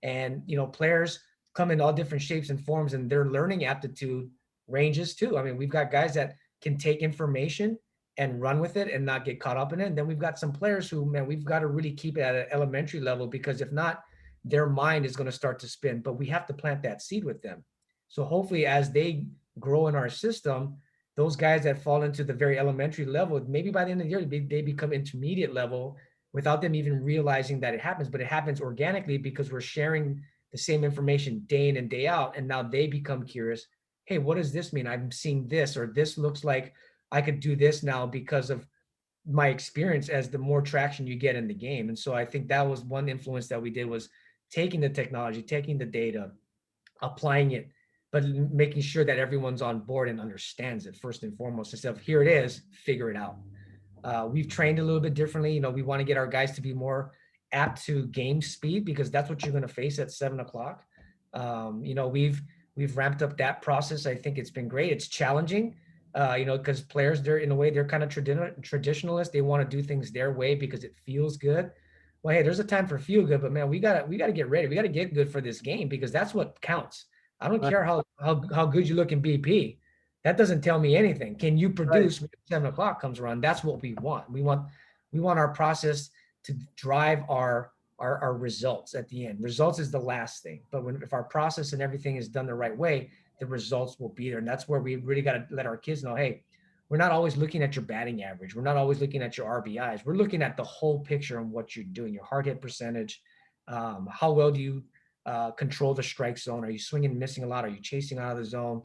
And players come in all different shapes and forms, and their learning aptitude ranges too. I mean, we've got guys that can take information and run with it and not get caught up in it. And then we've got some players who, man, we've got to really keep it at an elementary level, because if not, their mind is going to start to spin. But we have to plant that seed with them. So hopefully, as they grow in our system, those guys that fall into the very elementary level, maybe by the end of the year, they become intermediate level without them even realizing that it happens. But it happens organically because we're sharing the same information day in and day out. And now they become curious. Hey, what does this mean? I'm seeing this, or this looks like I could do this now because of my experience, as the more traction you get in the game. And so I think that was one influence that we did, was taking the technology, taking the data, applying it, but making sure that everyone's on board and understands it first and foremost, instead of here it is, figure it out. We've trained a little bit differently. We want to get our guys to be more apt to game speed, because that's what you're going to face at 7 o'clock. We've ramped up that process. I think it's been great. It's challenging, because players, they're kind of traditionalist. They want to do things their way because it feels good. Well, hey, there's a time for feel good, but man, we gotta get ready. We gotta get good for this game, because that's what counts. I don't care how good you look in BP. That doesn't tell me anything. Can you produce when 7 o'clock comes around? That's what we want. We want our process to drive our results at the end. Results is the last thing. But if our process and everything is done the right way, the results will be there. And that's where we really got to let our kids know, hey, we're not always looking at your batting average. We're not always looking at your RBIs. We're looking at the whole picture of what you're doing, your hard hit percentage, how well do you control the strike zone? Are you swinging and missing a lot? Are you chasing out of the zone?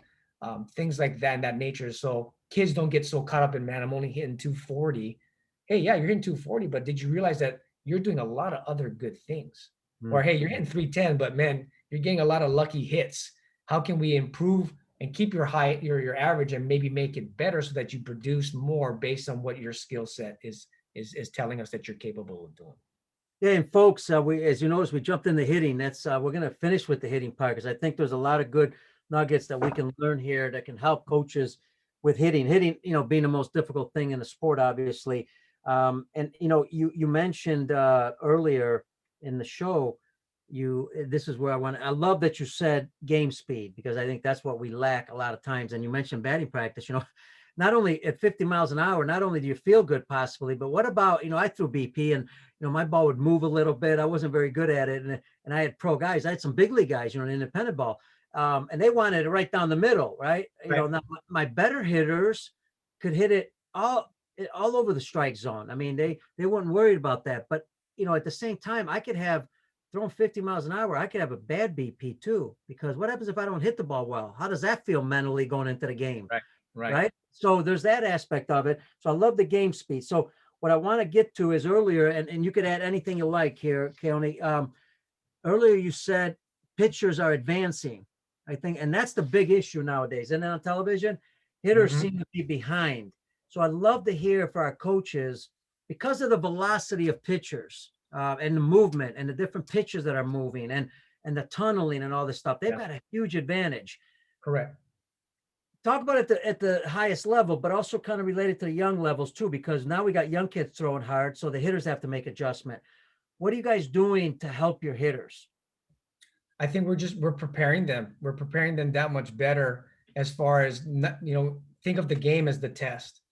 Things like that, in that nature. So kids don't get so caught up in, man, I'm only hitting 240. Hey, yeah, you're hitting 240, but did you realize that you're doing a lot of other good things? Mm-hmm. Or, hey, you're hitting 310, but man, you're getting a lot of lucky hits. How can we improve and keep your average and maybe make it better so that you produce more based on what your skill set is telling us that you're capable of doing? Yeah, and folks, as you notice, we jumped into hitting. That's we're going to finish with the hitting part, because I think there's a lot of good nuggets that we can learn here that can help coaches with hitting. Hitting, being the most difficult thing in the sport, obviously. And you mentioned earlier in the show, this is where I love that you said game speed, because I think that's what we lack a lot of times. And you mentioned batting practice. Not only at 50 miles an hour, not only do you feel good possibly, but what about, I threw BP and, my ball would move a little bit. I wasn't very good at it. And I had pro guys. I had some big league guys, in independent ball. And they wanted it right down the middle, right? Now my better hitters could hit it all over the strike zone. I mean, they weren't worried about that. But, at the same time, I could have throwing 50 miles an hour. I could have a bad BP too, because what happens if I don't hit the ball well? How does that feel mentally going into the game? Right. right? So there's that aspect of it. So I love the game speed. So what I want to get to is earlier, and you could add anything you like here, Keoni. Earlier you said pitchers are advancing, I think, and that's the big issue nowadays. And on television, hitters Mhm. seem to be behind. So I'd love to hear for our coaches, because of the velocity of pitchers and the movement and the different pitches that are moving and the tunneling and all this stuff, they've Yeah. got a huge advantage. Correct. Talk about it at the highest level, but also kind of related to the young levels too, because now we got young kids throwing hard, so the hitters have to make adjustment. What are you guys doing to help your hitters? I think we're preparing them. We're preparing them that much better as far as think of the game as the test.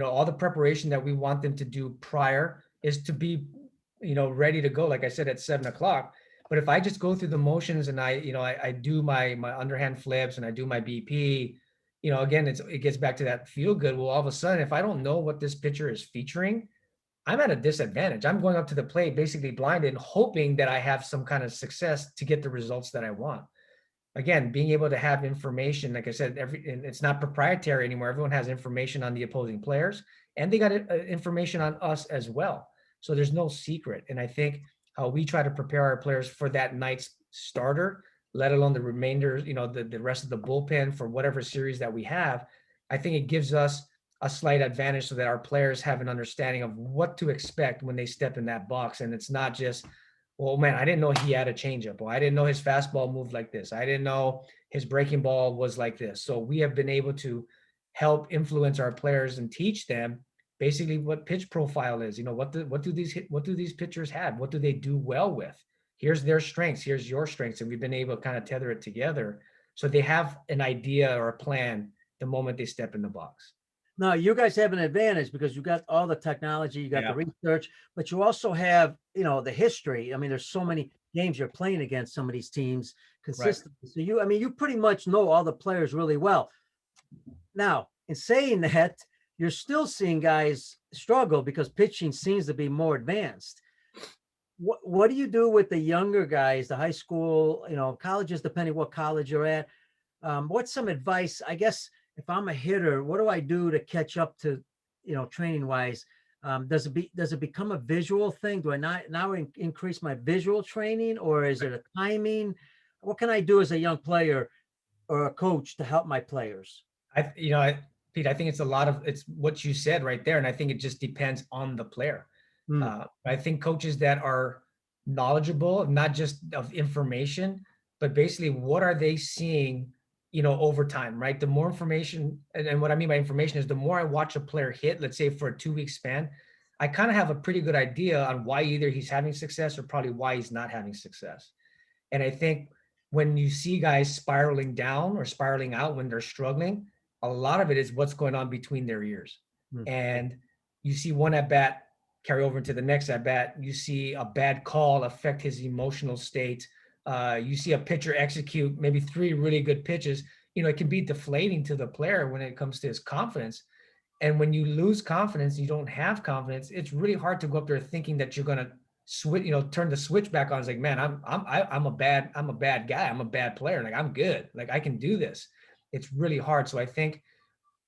All the preparation that we want them to do prior is to be, ready to go. Like I said, at 7 o'clock. But if I just go through the motions and I do my underhand flips and I do my BP, again, it gets back to that feel good. Well, all of a sudden, if I don't know what this pitcher is featuring, I'm at a disadvantage. I'm going up to the plate basically blinded, hoping that I have some kind of success to get the results that I want. Again, being able to have information, like I said, it's not proprietary anymore. Everyone has information on the opposing players, and they got information on us as well. So there's no secret. And I think how we try to prepare our players for that night's starter, let alone the remainder, the rest of the bullpen for whatever series that we have, I think it gives us a slight advantage so that our players have an understanding of what to expect when they step in that box. And it's not just, well, man, I didn't know he had a changeup. Well, I didn't know his fastball moved like this. I didn't know his breaking ball was like this. So we have been able to help influence our players and teach them basically what pitch profile is. What do these pitchers have? What do they do well with? Here's their strengths. Here's your strengths. And we've been able to kind of tether it together so they have an idea or a plan the moment they step in the box. Now, you guys have an advantage because you got all the technology, you got the research, but you also have, the history. I mean, there's so many games you're playing against some of these teams consistently. Right. So you pretty much know all the players really well. Now, in saying that, you're still seeing guys struggle because pitching seems to be more advanced. What do you do with the younger guys, the high school, colleges, depending what college you're at? What's some advice, I guess, if I'm a hitter, what do I do to catch up to, training wise? Does it become a visual thing? Do I now increase my visual training, or is it a timing? What can I do as a young player or a coach to help my players? Pete, I think it's what you said right there. And I think it just depends on the player. I think coaches that are knowledgeable, not just of information, but basically what are they seeing over time, right? The more information, and what I mean by information is the more I watch a player hit, let's say for a 2-week span, I kind of have a pretty good idea on why either he's having success or probably why he's not having success. And I think when you see guys spiraling down or spiraling out when they're struggling, a lot of it is what's going on between their ears. And you see one at bat carry over into the next at bat. You see a bad call affect his emotional state. You see a pitcher execute maybe 3 really good pitches. It can be deflating to the player when it comes to his confidence. And when you lose confidence, you don't have confidence, it's really hard to go up there thinking that you're going to switch, turn the switch back on. It's like, man, I'm a bad guy. I'm a bad player. Like, I'm good. Like, I can do this. It's really hard. So I think,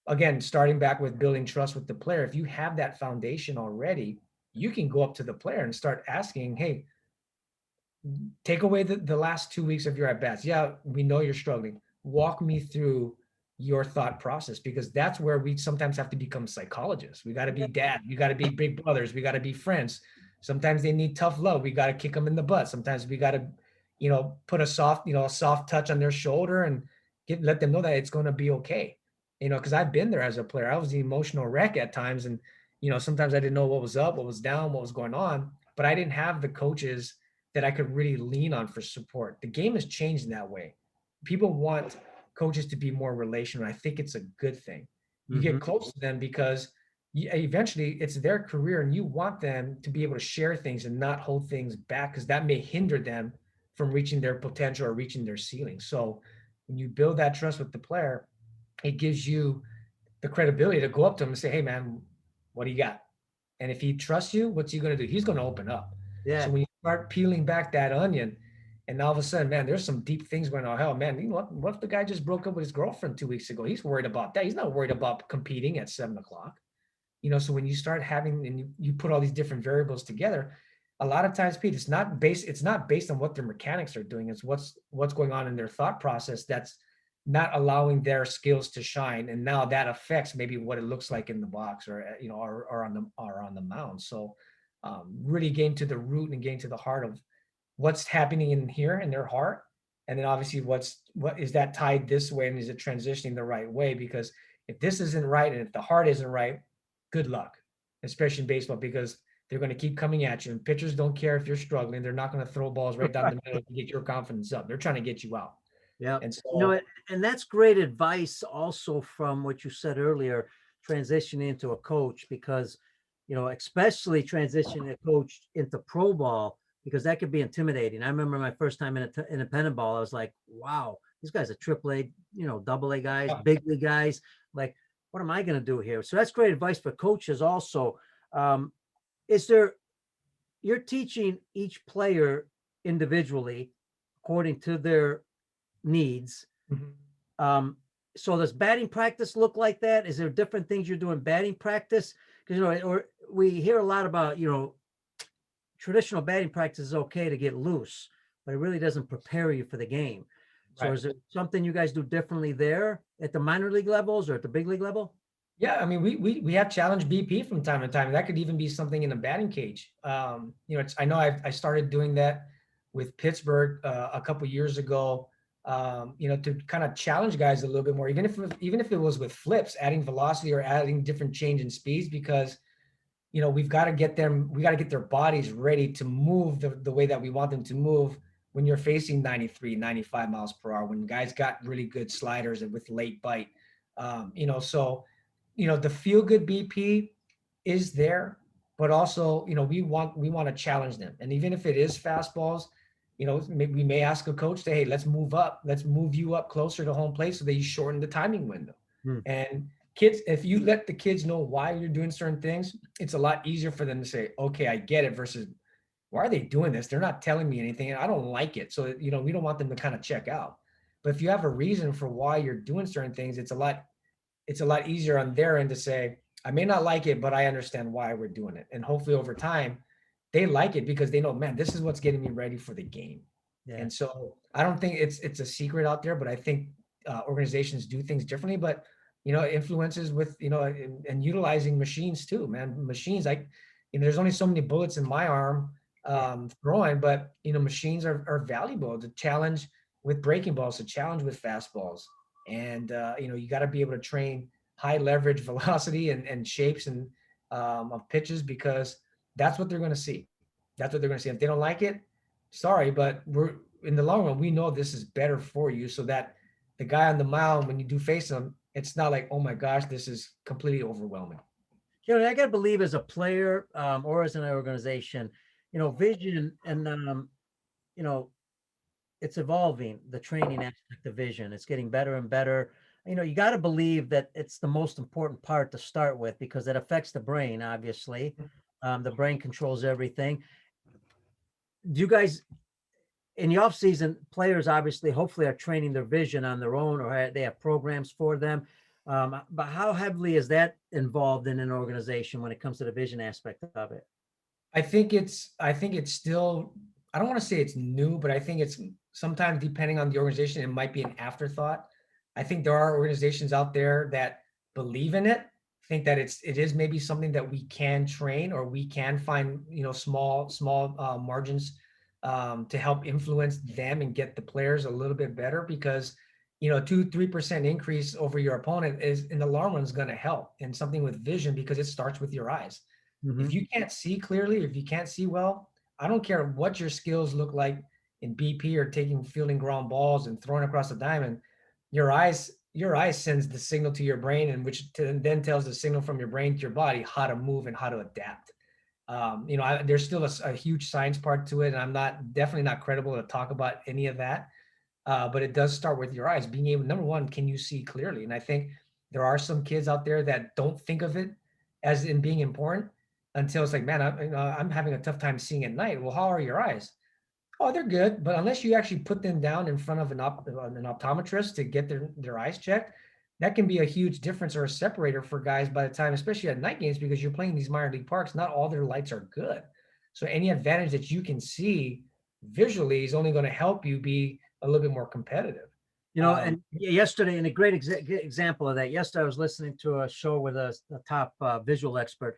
again, starting back with building trust with the player, if you have that foundation already, you can go up to the player and start asking, hey, take away the last 2 weeks of your at-bats. Yeah, we know you're struggling. Walk me through your thought process, because that's where we sometimes have to become psychologists. We got to be dad. We got to be big brothers. We got to be friends. Sometimes they need tough love. We got to kick them in the butt. Sometimes we got to, put a soft touch on their shoulder and let them know that it's going to be okay. Because I've been there as a player. I was the emotional wreck at times. And, sometimes I didn't know what was up, what was down, what was going on, but I didn't have the coaches that I could really lean on for support. The game has changed in that way. People want coaches to be more relational. I think it's a good thing. You get close to them because eventually it's their career, and you want them to be able to share things and not hold things back, because that may hinder them from reaching their potential or reaching their ceiling. So when you build that trust with the player, it gives you the credibility to go up to him and say, hey, man, what do you got? And if he trusts you, what's he going to do? He's going to open up. Yeah. So when you start peeling back that onion, And all of a sudden, man, there's some deep things going on. Hell, man, you know what if the guy just broke up with his girlfriend 2 weeks ago? He's worried about that. He's not worried about competing at 7 o'clock. So when you start having and you put all these different variables together, a lot of times, Pete, it's not based on what their mechanics are doing. It's what's going on in their thought process that's not allowing their skills to shine. And now that affects maybe what it looks like in the box or on the mound. So really getting to the root and getting to the heart of what's happening in here in their heart. And then obviously what is that tied this way, and is it transitioning the right way? Because if this isn't right and if the heart isn't right, good luck, especially in baseball, because they're going to keep coming at you. And pitchers don't care if you're struggling. They're not going to throw balls right down the middle to get your confidence up. They're trying to get you out. Yeah. And so, and that's great advice also from what you said earlier, transitioning into a coach, because, especially transitioning a coach into pro ball, because that could be intimidating. I remember my first time in independent ball, I was like, wow, these guys are AAA, AA guys, big league guys. Like, what am I going to do here? So that's great advice for coaches also. You're teaching each player individually according to their needs. So does batting practice look like that? Is there different things you're doing batting practice? Because, or we hear a lot about, traditional batting practice is okay to get loose, but it really doesn't prepare you for the game. So right. is there something you guys do differently there at the minor league levels or at the big league level? Yeah, I mean, we have challenge BP from time to time. That could even be something in a batting cage. I know I started doing that with Pittsburgh a couple years ago. To kind of challenge guys a little bit more, even if it was with flips, adding velocity or adding different change in speeds, because we got to get their bodies ready to move the way that we want them to move when you're facing 93, 95 miles per hour, when guys got really good sliders and with late bite. The feel good BP is there, but also, we want to challenge them. And even if it is fastballs, maybe we may ask a coach to, hey, let's move you up closer to home plate so that you shorten the timing window. And kids, if you let the kids know why you're doing certain things, it's a lot easier for them to say, okay, I get it, versus why are they doing this? They're not telling me anything and I don't like it. So, we don't want them to kind of check out. But if you have a reason for why you're doing certain things, it's a lot easier on their end to say, I may not like it, but I understand why we're doing it. And hopefully over time, they like it because they know, man, this is what's getting me ready for the game. Yeah. And so I don't think it's a secret out there, but I think organizations do things differently. But influences with and utilizing machines too, man. Machines, there's only so many bullets in my arm throwing, but machines are valuable to challenge with breaking balls, to challenge with fastballs. And you got to be able to train high leverage velocity and shapes and of pitches, because that's what they're going to see. That's what they're going to see. If they don't like it, sorry, but we're in the long run, we know this is better for you, so that the guy on the mound, when you do face him, it's not like, oh my gosh, this is completely overwhelming. I got to believe as a player or as an organization, vision and, it's evolving, the training aspect of vision. It's getting better and better. You got to believe that it's the most important part to start with, because it affects the brain, obviously. The brain controls everything. Do you guys, in the off season, players obviously, hopefully, are training their vision on their own, or they have programs for them. But how heavily is that involved in an organization when it comes to the vision aspect of it? I think it's still, I don't want to say it's new, but I think it's sometimes, depending on the organization, it might be an afterthought. I think there are organizations out there that believe in it, think that it is maybe something that we can train, or we can find, small margins to help influence them and get the players a little bit better, because 2-3% increase over your opponent is in the long run is going to help in something with vision, because it starts with your eyes. If you can't see clearly, if you can't see well, I don't care what your skills look like in BP or fielding ground balls and throwing across the diamond. Your eyes sends the signal to your brain, and then tells the signal from your brain to your body how to move and how to adapt. There's still a huge science part to it, and I'm definitely not credible to talk about any of that. But it does start with your eyes being able. Number one, can you see clearly? And I think there are some kids out there that don't think of it as in being important until it's like, man, I'm having a tough time seeing at night. Well, how are your eyes? Oh, they're good, but unless you actually put them down in front of an optometrist to get their eyes checked, that can be a huge difference or a separator for guys by the time, especially at night games, because you're playing these minor league parks. Not all their lights are good. So any advantage that you can see visually is only going to help you be a little bit more competitive. And yesterday, and a great example of that, yesterday I was listening to a show with a top visual expert.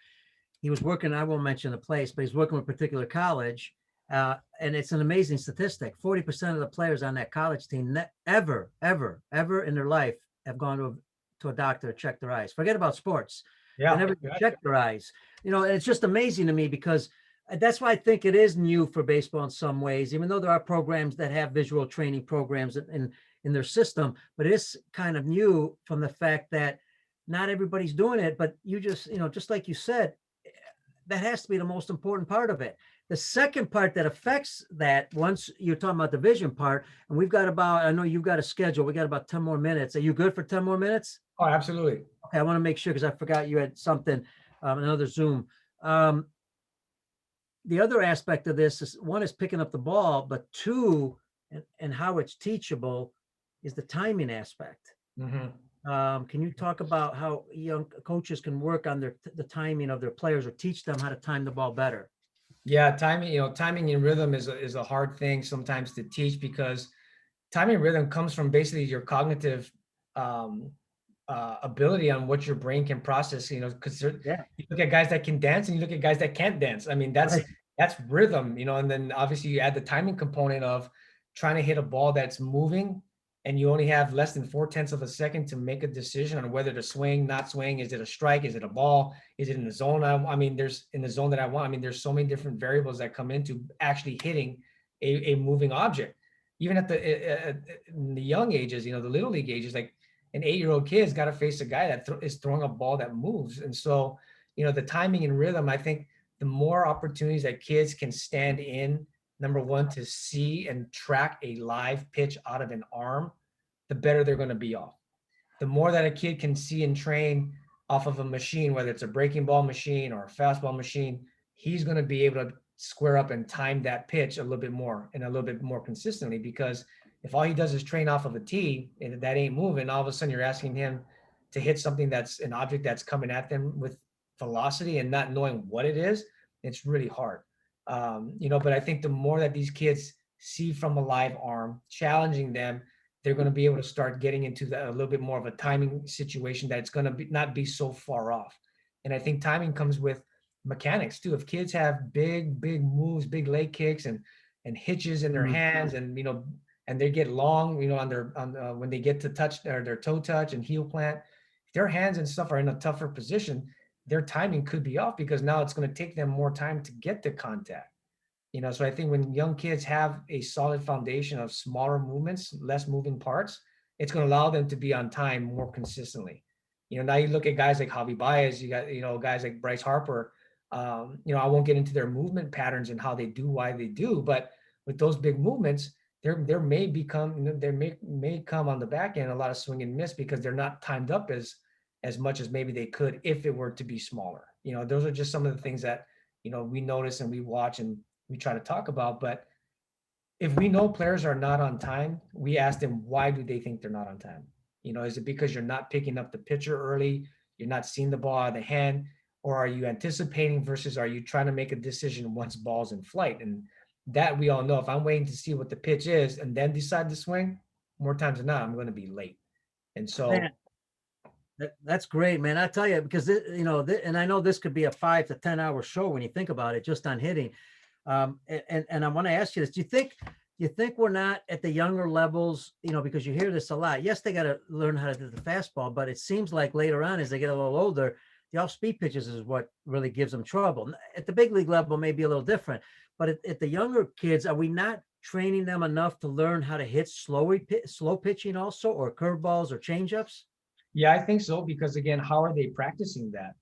He was working, I won't mention the place, but he's working with a particular college. And it's an amazing statistic. 40% of the players on that college team ever in their life have gone to a doctor to check their eyes. Forget about sports. Yeah. They never check their eyes. And it's just amazing to me because that's why I think it is new for baseball in some ways, even though there are programs that have visual training programs in their system, but it's kind of new from the fact that not everybody's doing it. But you just like you said, that has to be the most important part of it. The second part that affects that, once you're talking about the vision part, and we've got I know you've got a schedule. We got about 10 more minutes. Are you good for 10 more minutes? Oh, absolutely. Okay. I want to make sure, because I forgot you had something, another Zoom. The other aspect of this is, one is picking up the ball, but two, and how it's teachable, is the timing aspect. Can you talk about how young coaches can work on the timing of their players, or teach them how to time the ball better? Yeah, timing and rhythm is a hard thing sometimes to teach, because timing and rhythm comes from basically your cognitive ability on what your brain can process. Because you look at guys that can dance and you look at guys that can't dance. I mean, that's rhythm. And then obviously you add the timing component of trying to hit a ball that's moving, and you only have less than 4/10 of a second to make a decision on whether to swing, not swing. Is it a strike? Is it a ball? Is it in the zone? There's in the zone that I want. There's so many different variables that come into actually hitting a moving object. Even at in the young ages, the little league ages, like an 8-year-old kid's got to face a guy that is throwing a ball that moves. And so, the timing and rhythm, I think the more opportunities that kids can stand in, number one, to see and track a live pitch out of an arm, the better they're going to be off. The more that a kid can see and train off of a machine, whether it's a breaking ball machine or a fastball machine, he's going to be able to square up and time that pitch a little bit more and a little bit more consistently. Because if all he does is train off of a tee and that ain't moving, all of a sudden you're asking him to hit something that's an object that's coming at them with velocity and not knowing what it is, it's really hard. But I think the more that these kids see from a live arm, challenging them, they're going to be able to start getting into a little bit more of a timing situation that it's going to not be so far off. And I think timing comes with mechanics too. If kids have big moves, big leg kicks and hitches in their hands, and and they get long, when they get to touch their toe touch and heel plant, if their hands and stuff are in a tougher position, their timing could be off, because now it's going to take them more time to get to contact. So I think when young kids have a solid foundation of smaller movements, less moving parts, it's going to allow them to be on time more consistently. Now you look at guys like Javi Baez, you got, guys like Bryce Harper. I won't get into their movement patterns and how they do, why they do, but with those big movements, there may come on the back end a lot of swing and miss, because they're not timed up as much as maybe they could if it were to be smaller. Those are just some of the things that, we notice and we watch and we try to talk about. But if we know players are not on time, we ask them, why do they think they're not on time? Is it because you're not picking up the pitcher early? You're not seeing the ball out of the hand? Or are you anticipating versus are you trying to make a decision once ball's in flight? And that we all know, if I'm waiting to see what the pitch is and then decide to swing, more times than not, I'm going to be late. And so Man, that's great, man. I tell you, because and I know this could be a 5 to 10 hour show when you think about it, just on hitting. And I want to ask you this: do you think we're not at the younger levels? Because you hear this a lot. Yes, they got to learn how to do the fastball, but it seems like later on, as they get a little older, the off-speed pitches is what really gives them trouble. At the big league level, maybe a little different, but at the younger kids, are we not training them enough to learn how to hit slow pitching also, or curveballs or changeups? Yeah, I think so, because again, how are they practicing that?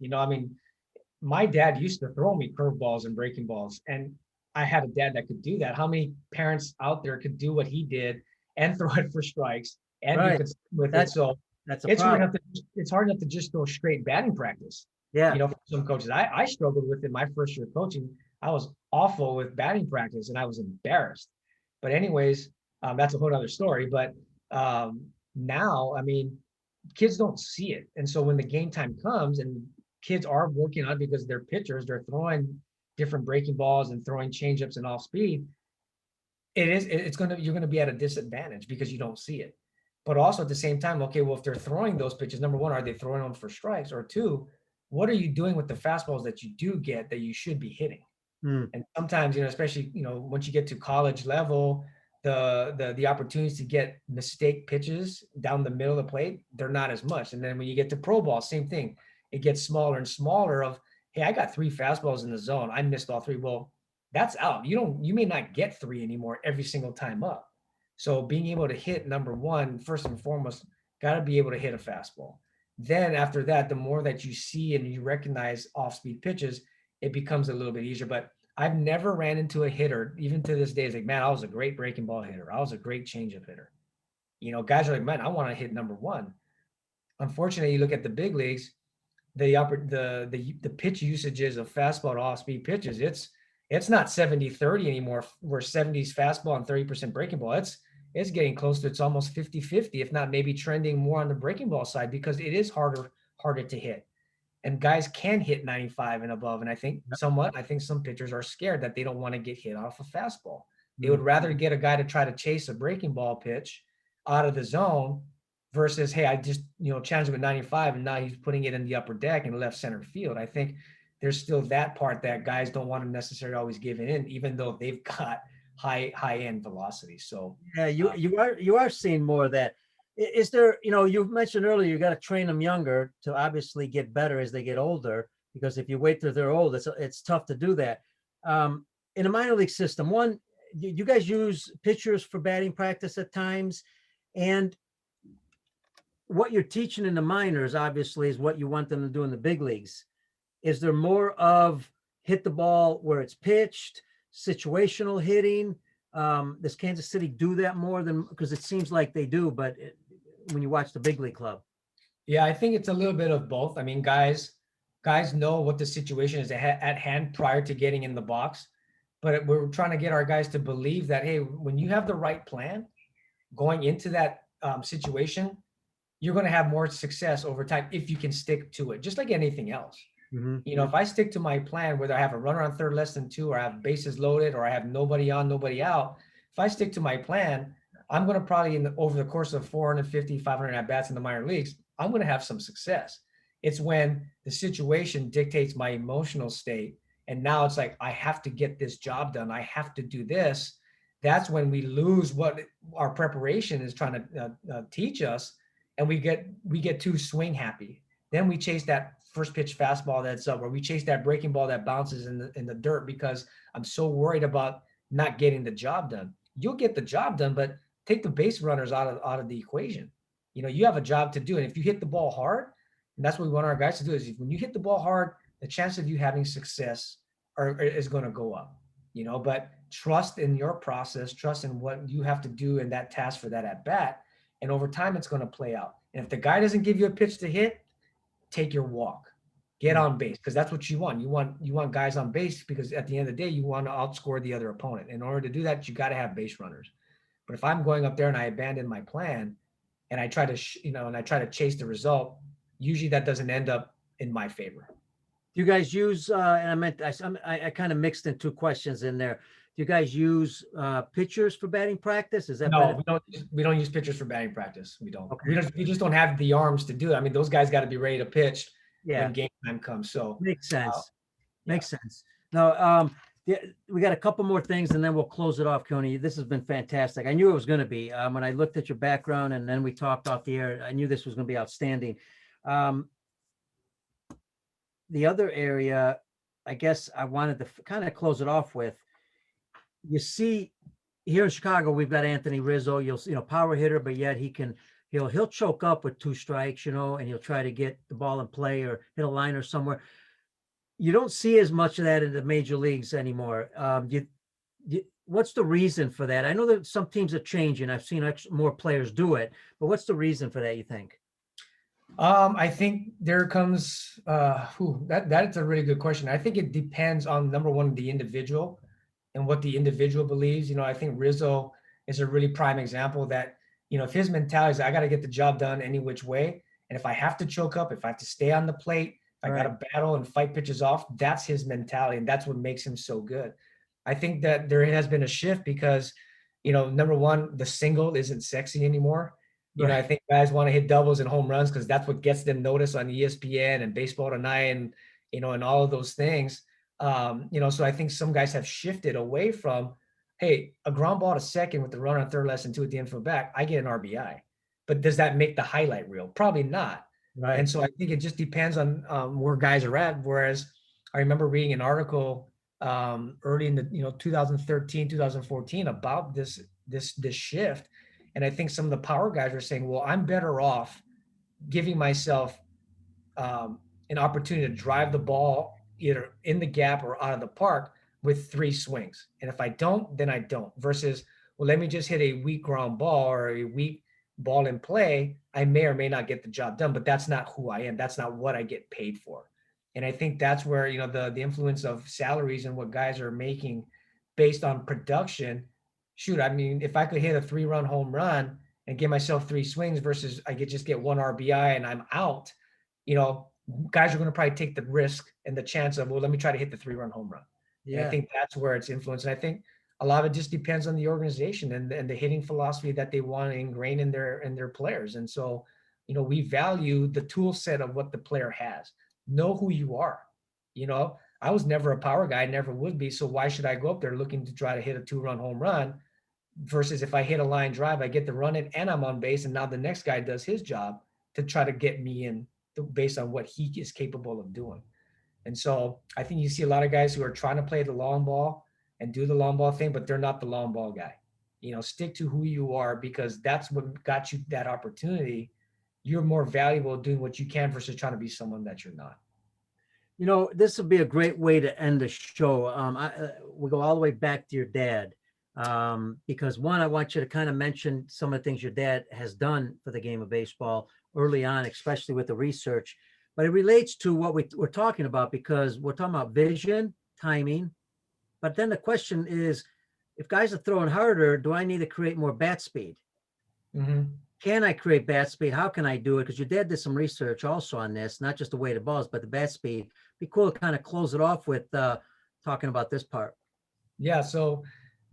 My dad used to throw me curveballs and breaking balls, and I had a dad that could do that. How many parents out there could do what he did and throw it for strikes and be consistent with it? So that's it's hard enough to just go straight batting practice. Yeah. For some coaches, I struggled with it my first year coaching. I was awful with batting practice and I was embarrassed. But anyways, that's a whole other story. But now, I mean, kids don't see it. And so when the game time comes and kids are working on it because they're pitchers, they're throwing different breaking balls and throwing changeups and off speed, you're gonna be at a disadvantage because you don't see it. But also at the same time, okay, well, if they're throwing those pitches, number one, are they throwing them for strikes? Or two, what are you doing with the fastballs that you do get that you should be hitting? And sometimes, especially, once you get to college level, the opportunities to get mistake pitches down the middle of the plate, they're not as much. And then when you get to pro ball, same thing. It gets smaller and smaller of, hey, I got 3 fastballs in the zone. I missed all 3. Well, that's out. You may not get 3 anymore every single time up. So being able to hit, number one, first and foremost, got to be able to hit a fastball. Then after that, the more that you see and you recognize off-speed pitches, it becomes a little bit easier. But I've never ran into a hitter, even to this day, it's like, man, I was a great breaking ball hitter. I was a great changeup hitter. Guys are like, man, I want to hit number one. Unfortunately, you look at the big leagues, the pitch usages of fastball to off-speed pitches, it's not 70-30 anymore, where 70's fastball and 30% breaking ball. It's getting close to, it's almost 50-50, if not maybe trending more on the breaking ball side, because it is harder to hit. And guys can hit 95 and above. And I think some pitchers are scared that they don't want to get hit off a fastball. They would rather get a guy to try to chase a breaking ball pitch out of the zone versus, hey, I just, challenged him at 95 and now he's putting it in the upper deck and left center field. I think there's still that part that guys don't want to necessarily always give it in, even though they've got high end velocity. So yeah, you are seeing more of that. Is there, you mentioned earlier, you got to train them younger to obviously get better as they get older, because if you wait till they're old, it's tough to do that. In a minor league system, you guys use pitchers for batting practice at times, and what you're teaching in the minors obviously is what you want them to do in the big leagues. Is there more of hit the ball where it's pitched, situational hitting? Does Kansas City do that more than, because it seems like they do, but when you watch the big league club? Yeah, I think it's a little bit of both. I mean, guys know what the situation is at hand prior to getting in the box, but we're trying to get our guys to believe that, hey, when you have the right plan going into that situation, you're going to have more success over time if you can stick to it, just like anything else. Mm-hmm. If I stick to my plan, whether I have a runner on third less than 2, or I have bases loaded, or I have nobody on, nobody out, if I stick to my plan, I'm going to probably over the course of 450, 500 at bats in the minor leagues, I'm going to have some success. It's when the situation dictates my emotional state. And now it's like, I have to get this job done. I have to do this. That's when we lose what our preparation is trying to teach us. And we get too swing happy. Then we chase that first pitch fastball that's up, or we chase that breaking ball that bounces in the dirt because I'm so worried about not getting the job done. You'll get the job done, but take the base runners out of the equation. You have a job to do. And if you hit the ball hard, and that's what we want our guys to do, is when you hit the ball hard, the chance of you having success is going to go up, but trust in your process, trust in what you have to do in that task for that at bat. And over time, it's going to play out. And if the guy doesn't give you a pitch to hit, take your walk, get on base, because that's what you want. You want guys on base, because at the end of the day, you want to outscore the other opponent. In order to do that, you got to have base runners. But if I'm going up there and I abandon my plan and I try to chase the result, usually that doesn't end up in my favor. Do you guys use, and I kind of mixed in 2 questions in there. Do you guys use pitchers for batting practice? Is that no? We don't use pitchers for batting practice. We don't. Okay. We just don't have the arms to do it. I mean, those guys got to be ready to pitch when game time comes. So makes sense. Makes sense. Now, we got a couple more things, and then we'll close it off, Keoni. This has been fantastic. I knew it was going to be. When I looked at your background and then we talked off the air, I knew this was going to be outstanding. The other area, I guess I wanted to kind of close it off with, you see here in Chicago, we've got Anthony Rizzo, power hitter, but yet he'll choke up with 2 strikes, and he'll try to get the ball in play or hit a liner somewhere. You don't see as much of that in the major leagues anymore. What's the reason for that? I know that some teams are changing. I've seen more players do it, but what's the reason for that, you think? I think there comes that's a really good question. I think it depends on, number one, the individual. and what the individual believes. I think Rizzo is a really prime example that, if his mentality is, I got to get the job done any which way. And if I have to choke up, if I have to stay on the plate, if I got to battle and fight pitches off, that's his mentality. And that's what makes him so good. I think that there has been a shift because, number one, the single isn't sexy anymore. I think guys want to hit doubles and home runs because that's what gets them noticed on ESPN and Baseball Tonight and, and all of those things. So I think some guys have shifted away from, hey, a ground ball to second with the runner on third, less than two at the infield back, I get an RBI. But does that make the highlight reel? Probably not. Right. And so I think it just depends on where guys are at. Whereas I remember reading an article early in the 2013, 2014 about this shift. And I think some of the power guys were saying, well, I'm better off giving myself an opportunity to drive the ball either in the gap or out of the park with 3 swings. And if I don't, then I don't. Versus, well, let me just hit a weak ground ball or a weak ball in play. I may or may not get the job done, but that's not who I am. That's not what I get paid for. And I think that's where, the influence of salaries and what guys are making based on production. Shoot, I mean, if I could hit a 3-run home run and give myself 3 swings versus I could just get 1 RBI and I'm out, guys are going to probably take the risk and the chance of, well, let me try to hit the 3-run home run. Yeah. And I think that's where it's influenced. And I think a lot of it just depends on the organization and the hitting philosophy that they want to ingrain in their players. And so, we value the tool set of what the player has. Know who you are. I was never a power guy, never would be. So why should I go up there looking to try to hit a 2-run home run versus if I hit a line drive, I get to run it and I'm on base. And now the next guy does his job to try to get me in based on what he is capable of doing. And so I think you see a lot of guys who are trying to play the long ball and do the long ball thing, but they're not the long ball guy. Stick to who you are because that's what got you that opportunity. You're more valuable doing what you can versus trying to be someone that you're not. This would be a great way to end the show. We go all the way back to your dad because one, I want you to kind of mention some of the things your dad has done for the game of baseball early on, especially with the research, but it relates to what we're talking about because we're talking about vision, timing. But then the question is, if guys are throwing harder, do I need to create more bat speed? Mm-hmm. Can I create bat speed? How can I do it? Because your dad did some research also on this, not just the weight of balls, but the bat speed. Be cool to kind of close it off with talking about this part. Yeah, so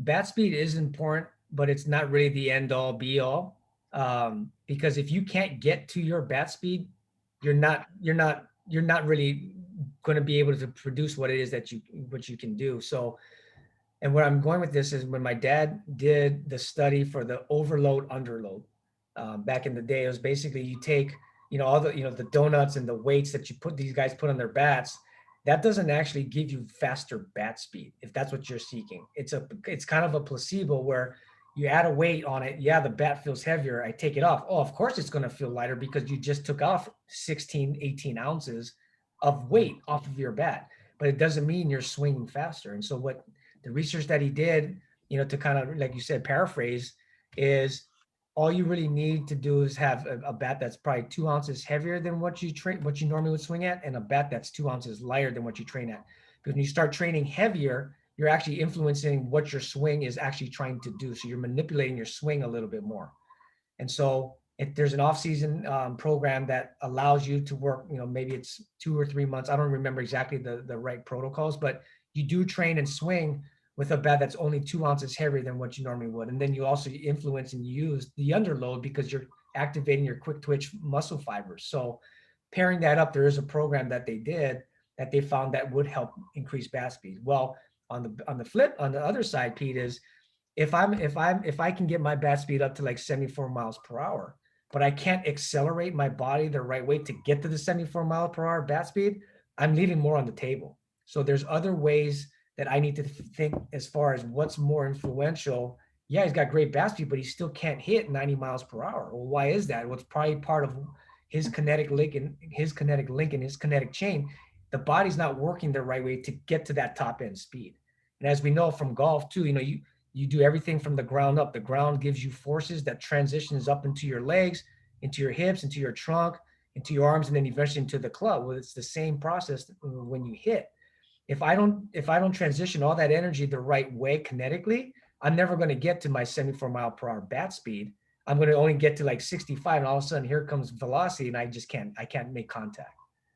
bat speed is important, but it's not really the end all be all. Because if you can't get to your bat speed, you're not really going to be able to produce what it is that you can do. So, and where I'm going with this is when my dad did the study for the overload underload back in the day, it was basically you take all the the donuts and the weights that these guys put on their bats. That doesn't actually give you faster bat speed if that's what you're seeking. It's kind of a placebo where you add a weight on it. Yeah, the bat feels heavier. I take it off. Oh, of course it's going to feel lighter because you just took off 16, 18 ounces of weight off of your bat, but it doesn't mean you're swinging faster. And so what the research that he did, to kind of, like you said, paraphrase is all you really need to do is have a bat that's probably 2 ounces heavier than what you normally would swing at, and a bat that's 2 ounces lighter than what you train at. Because when you start training heavier, you're actually influencing what your swing is actually trying to do. So you're manipulating your swing a little bit more. And so if there's an off-season program that allows you to work, maybe it's 2 or 3 months. I don't remember exactly the right protocols, but you do train and swing with a bat that's only 2 ounces heavier than what you normally would. And then you also influence and use the underload because you're activating your quick twitch muscle fibers. So pairing that up, there is a program that they did that they found that would help increase bat speed. Well, on the other side, Pete, is if I can get my bat speed up to like 74 miles per hour, but I can't accelerate my body the right way to get to the 74 mile per hour bat speed, I'm leaving more on the table. So there's other ways that I need to think as far as what's more influential. Yeah, he's got great bat speed, but he still can't hit 90 miles per hour. Well, why is that? Well, it's probably part of his kinetic link and his kinetic chain. The body's not working the right way to get to that top end speed. And as we know from golf too, you do everything from the ground up. The ground gives you forces that transitions up into your legs, into your hips, into your trunk, into your arms, and then eventually into the club. Well, it's the same process when you hit. if I don't transition all that energy the right way kinetically, I'm never going to get to my 74-mile-per-hour bat speed. I'm going to only get to like 65, and all of a sudden here comes velocity, and I can't make contact.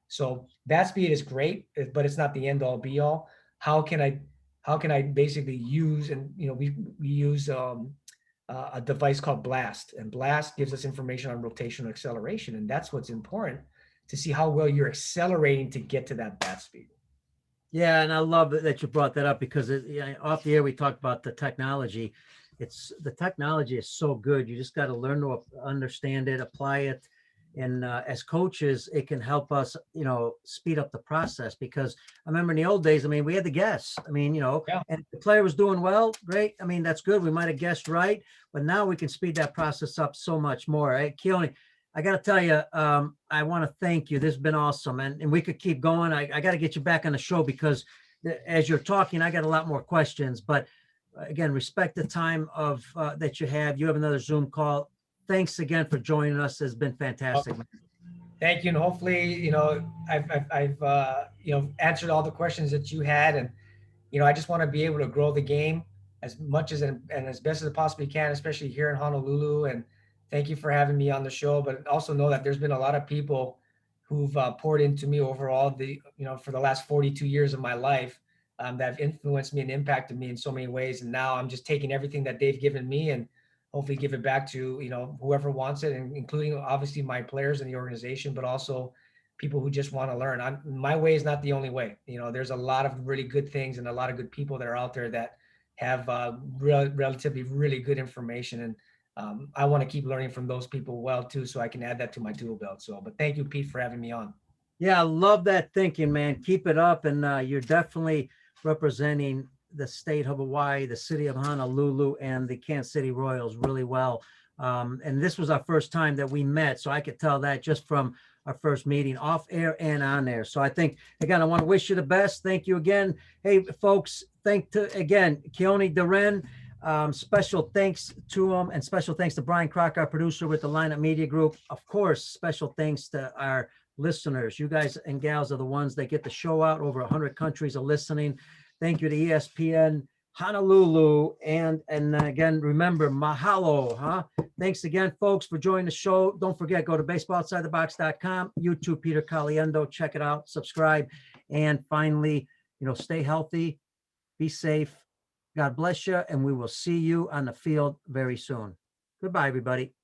So bat speed is great, but it's not the end all be all. How can I basically use, and we use a device called Blast, and Blast gives us information on rotational acceleration, and that's what's important to see how well you're accelerating to get to that bat speed. Yeah, and I love that you brought that up because off the air we talked about the technology. The technology is so good. You just got to learn to understand it, apply it, and as coaches, it can help us, speed up the process. Because I remember in the old days, we had to guess. Yeah. And if the player was doing well, great. That's good. We might have guessed right, but now we can speed that process up so much more. Right, Keoni, I got to tell you, I want to thank you. This has been awesome. And we could keep going. I got to get you back on the show because as you're talking, I got a lot more questions. But again, respect the time of that you have. You have another Zoom call. Thanks again for joining us. It's been fantastic. Thank you. And hopefully, I've answered all the questions that you had. And, I just want to be able to grow the game as much as and as best as I possibly can, especially here in Honolulu. And thank you for having me on the show, but also know that there's been a lot of people who've poured into me overall for the last 42 years of my life that have influenced me and impacted me in so many ways. And now I'm just taking everything that they've given me and hopefully give it back to, whoever wants it, and including obviously my players in the organization, but also people who just want to learn. My way is not the only way. There's a lot of really good things and a lot of good people that are out there that have relatively really good information. And I want to keep learning from those people well too, so I can add that to my tool belt. So, but thank you, Pete, for having me on. Yeah, I love that thinking, man. Keep it up. And you're definitely representing the state of Hawaii, the city of Honolulu, and the Kansas City Royals really well. And this was our first time that we met. So I could tell that just from our first meeting off air and on air. So I think, again, I want to wish you the best. Thank you again. Hey, folks, again, Keoni DeRenne. Special thanks to him, and special thanks to Brian Crocker, our producer with the Lineup Media Group. Of course, special thanks to our listeners. You guys and gals are the ones that get the show out. Over 100 countries are listening. Thank you to ESPN Honolulu. And again, remember, mahalo. Thanks again, folks, for joining the show. Don't forget, go to baseballoutsidethebox.com, YouTube, Peter Caliendo. Check it out, subscribe. And finally, stay healthy, be safe. God bless you, and we will see you on the field very soon. Goodbye, everybody.